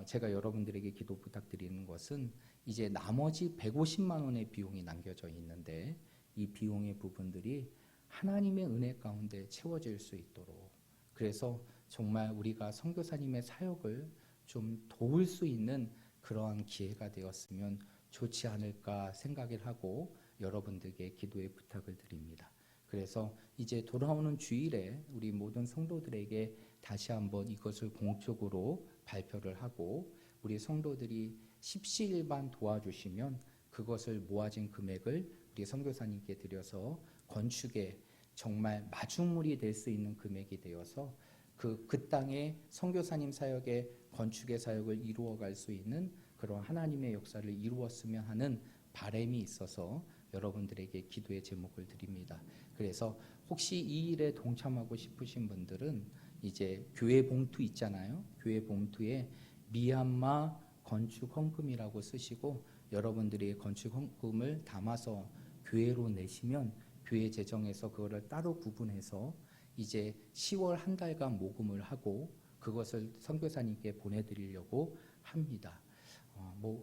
제가 여러분들에게 기도 부탁드리는 것은, 이제 나머지 150만 원의 비용이 남겨져 있는데 이 비용의 부분들이 하나님의 은혜 가운데 채워질 수 있도록, 그래서 정말 우리가 선교사님의 사역을 좀 도울 수 있는 그러한 기회가 되었으면 좋지 않을까 생각을 하고 여러분들께 기도의 부탁을 드립니다. 그래서 이제 돌아오는 주일에 우리 모든 성도들에게 다시 한번 이것을 공적으로 발표를 하고, 우리 성도들이 십시일반 도와주시면 그것을 모아진 금액을 우리 선교사님께 드려서 건축에 정말 마중물이 될 수 있는 금액이 되어서 그 땅에 선교사님 사역에 건축의 사역을 이루어갈 수 있는 그런 하나님의 역사를 이루었으면 하는 바람이 있어서 여러분들에게 기도의 제목을 드립니다. 그래서 혹시 이 일에 동참하고 싶으신 분들은 이제 교회 봉투 있잖아요. 교회 봉투에 미얀마 건축 헌금이라고 쓰시고 여러분들이 건축 헌금을 담아서 교회로 내시면 교회 재정에서 그거를 따로 구분해서 이제 10월 한 달간 모금을 하고 그것을 선교사님께 보내드리려고 합니다.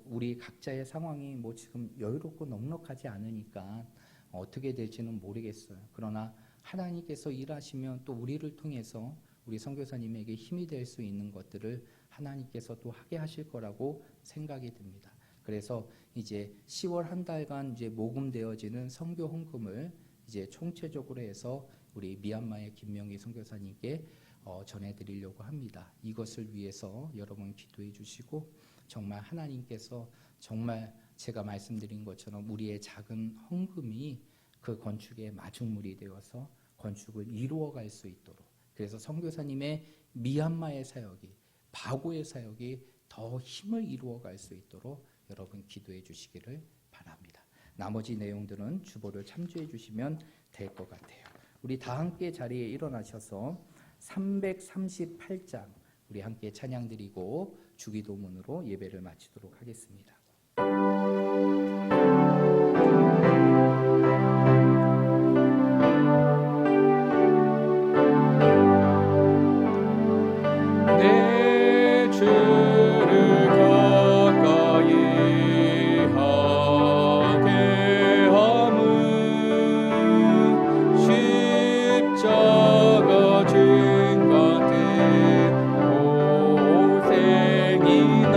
우리 각자의 상황이 지금 여유롭고 넉넉하지 않으니까 어떻게 될지는 모르겠어요. 그러나 하나님께서 일하시면 또 우리를 통해서 우리 선교사님에게 힘이 될 수 있는 것들을 하나님께서 또 하게 하실 거라고 생각이 듭니다. 그래서 이제 10월 한 달간 이제 모금되어지는 선교 헌금을 이제 총체적으로 해서 우리 미얀마의 김명희 선교사님께 전해드리려고 합니다. 이것을 위해서 여러분 기도해 주시고, 정말 하나님께서 정말 제가 말씀드린 것처럼 우리의 작은 헌금이 그 건축의 마중물이 되어서 건축을 이루어갈 수 있도록, 그래서 선교사님의 미얀마의 사역이, 바고의 사역이 더 힘을 이루어갈 수 있도록 여러분 기도해 주시기를 바랍니다. 나머지 내용들은 주보를 참조해 주시면 될 것 같아요. 우리 다 함께 자리에 일어나셔서 338장 우리 함께 찬양 드리고 주기도문으로 예배를 마치도록 하겠습니다. 내 주를 가까이 하게 함은 십자가 죄 같은 고생이나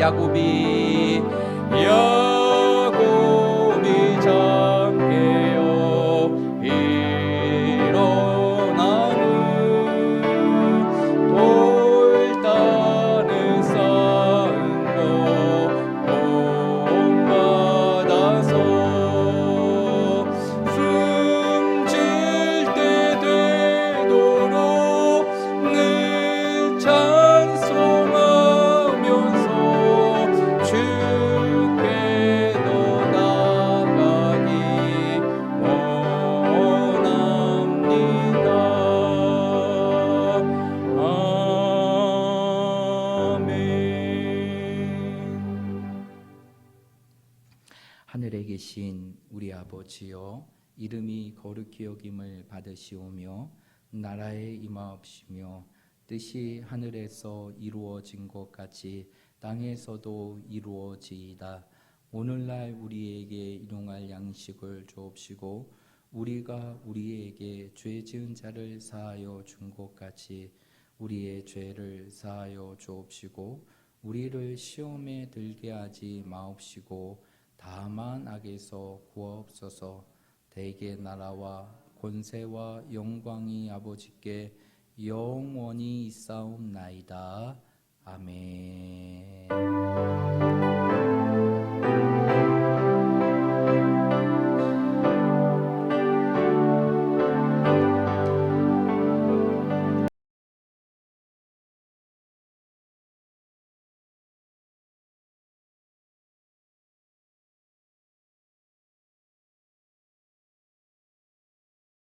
야곱이 잠 깨어 일어나는 돌 따는 쌓은 것 본받아서 숨질 때 되도록 늘 찬송하면서 주께 더 나아가기 원합니다. 아멘. 하늘에 계신 우리 아버지여, 이름이 거룩히 여김을 받으시오며 나라에 임하옵시며 뜻이 하늘에서 이루어진 것 같이 땅에서도 이루어지이다. 오늘날 우리에게 일용할 양식을 주옵시고 우리가 우리에게 죄 지은 자를 사하여 준 것 같이 우리의 죄를 사하여 주옵시고 우리를 시험에 들게 하지 마옵시고 다만 악에서 구하옵소서. 대개 나라와 권세와 영광이 아버지께 영원히 있사옵나이다. 아멘.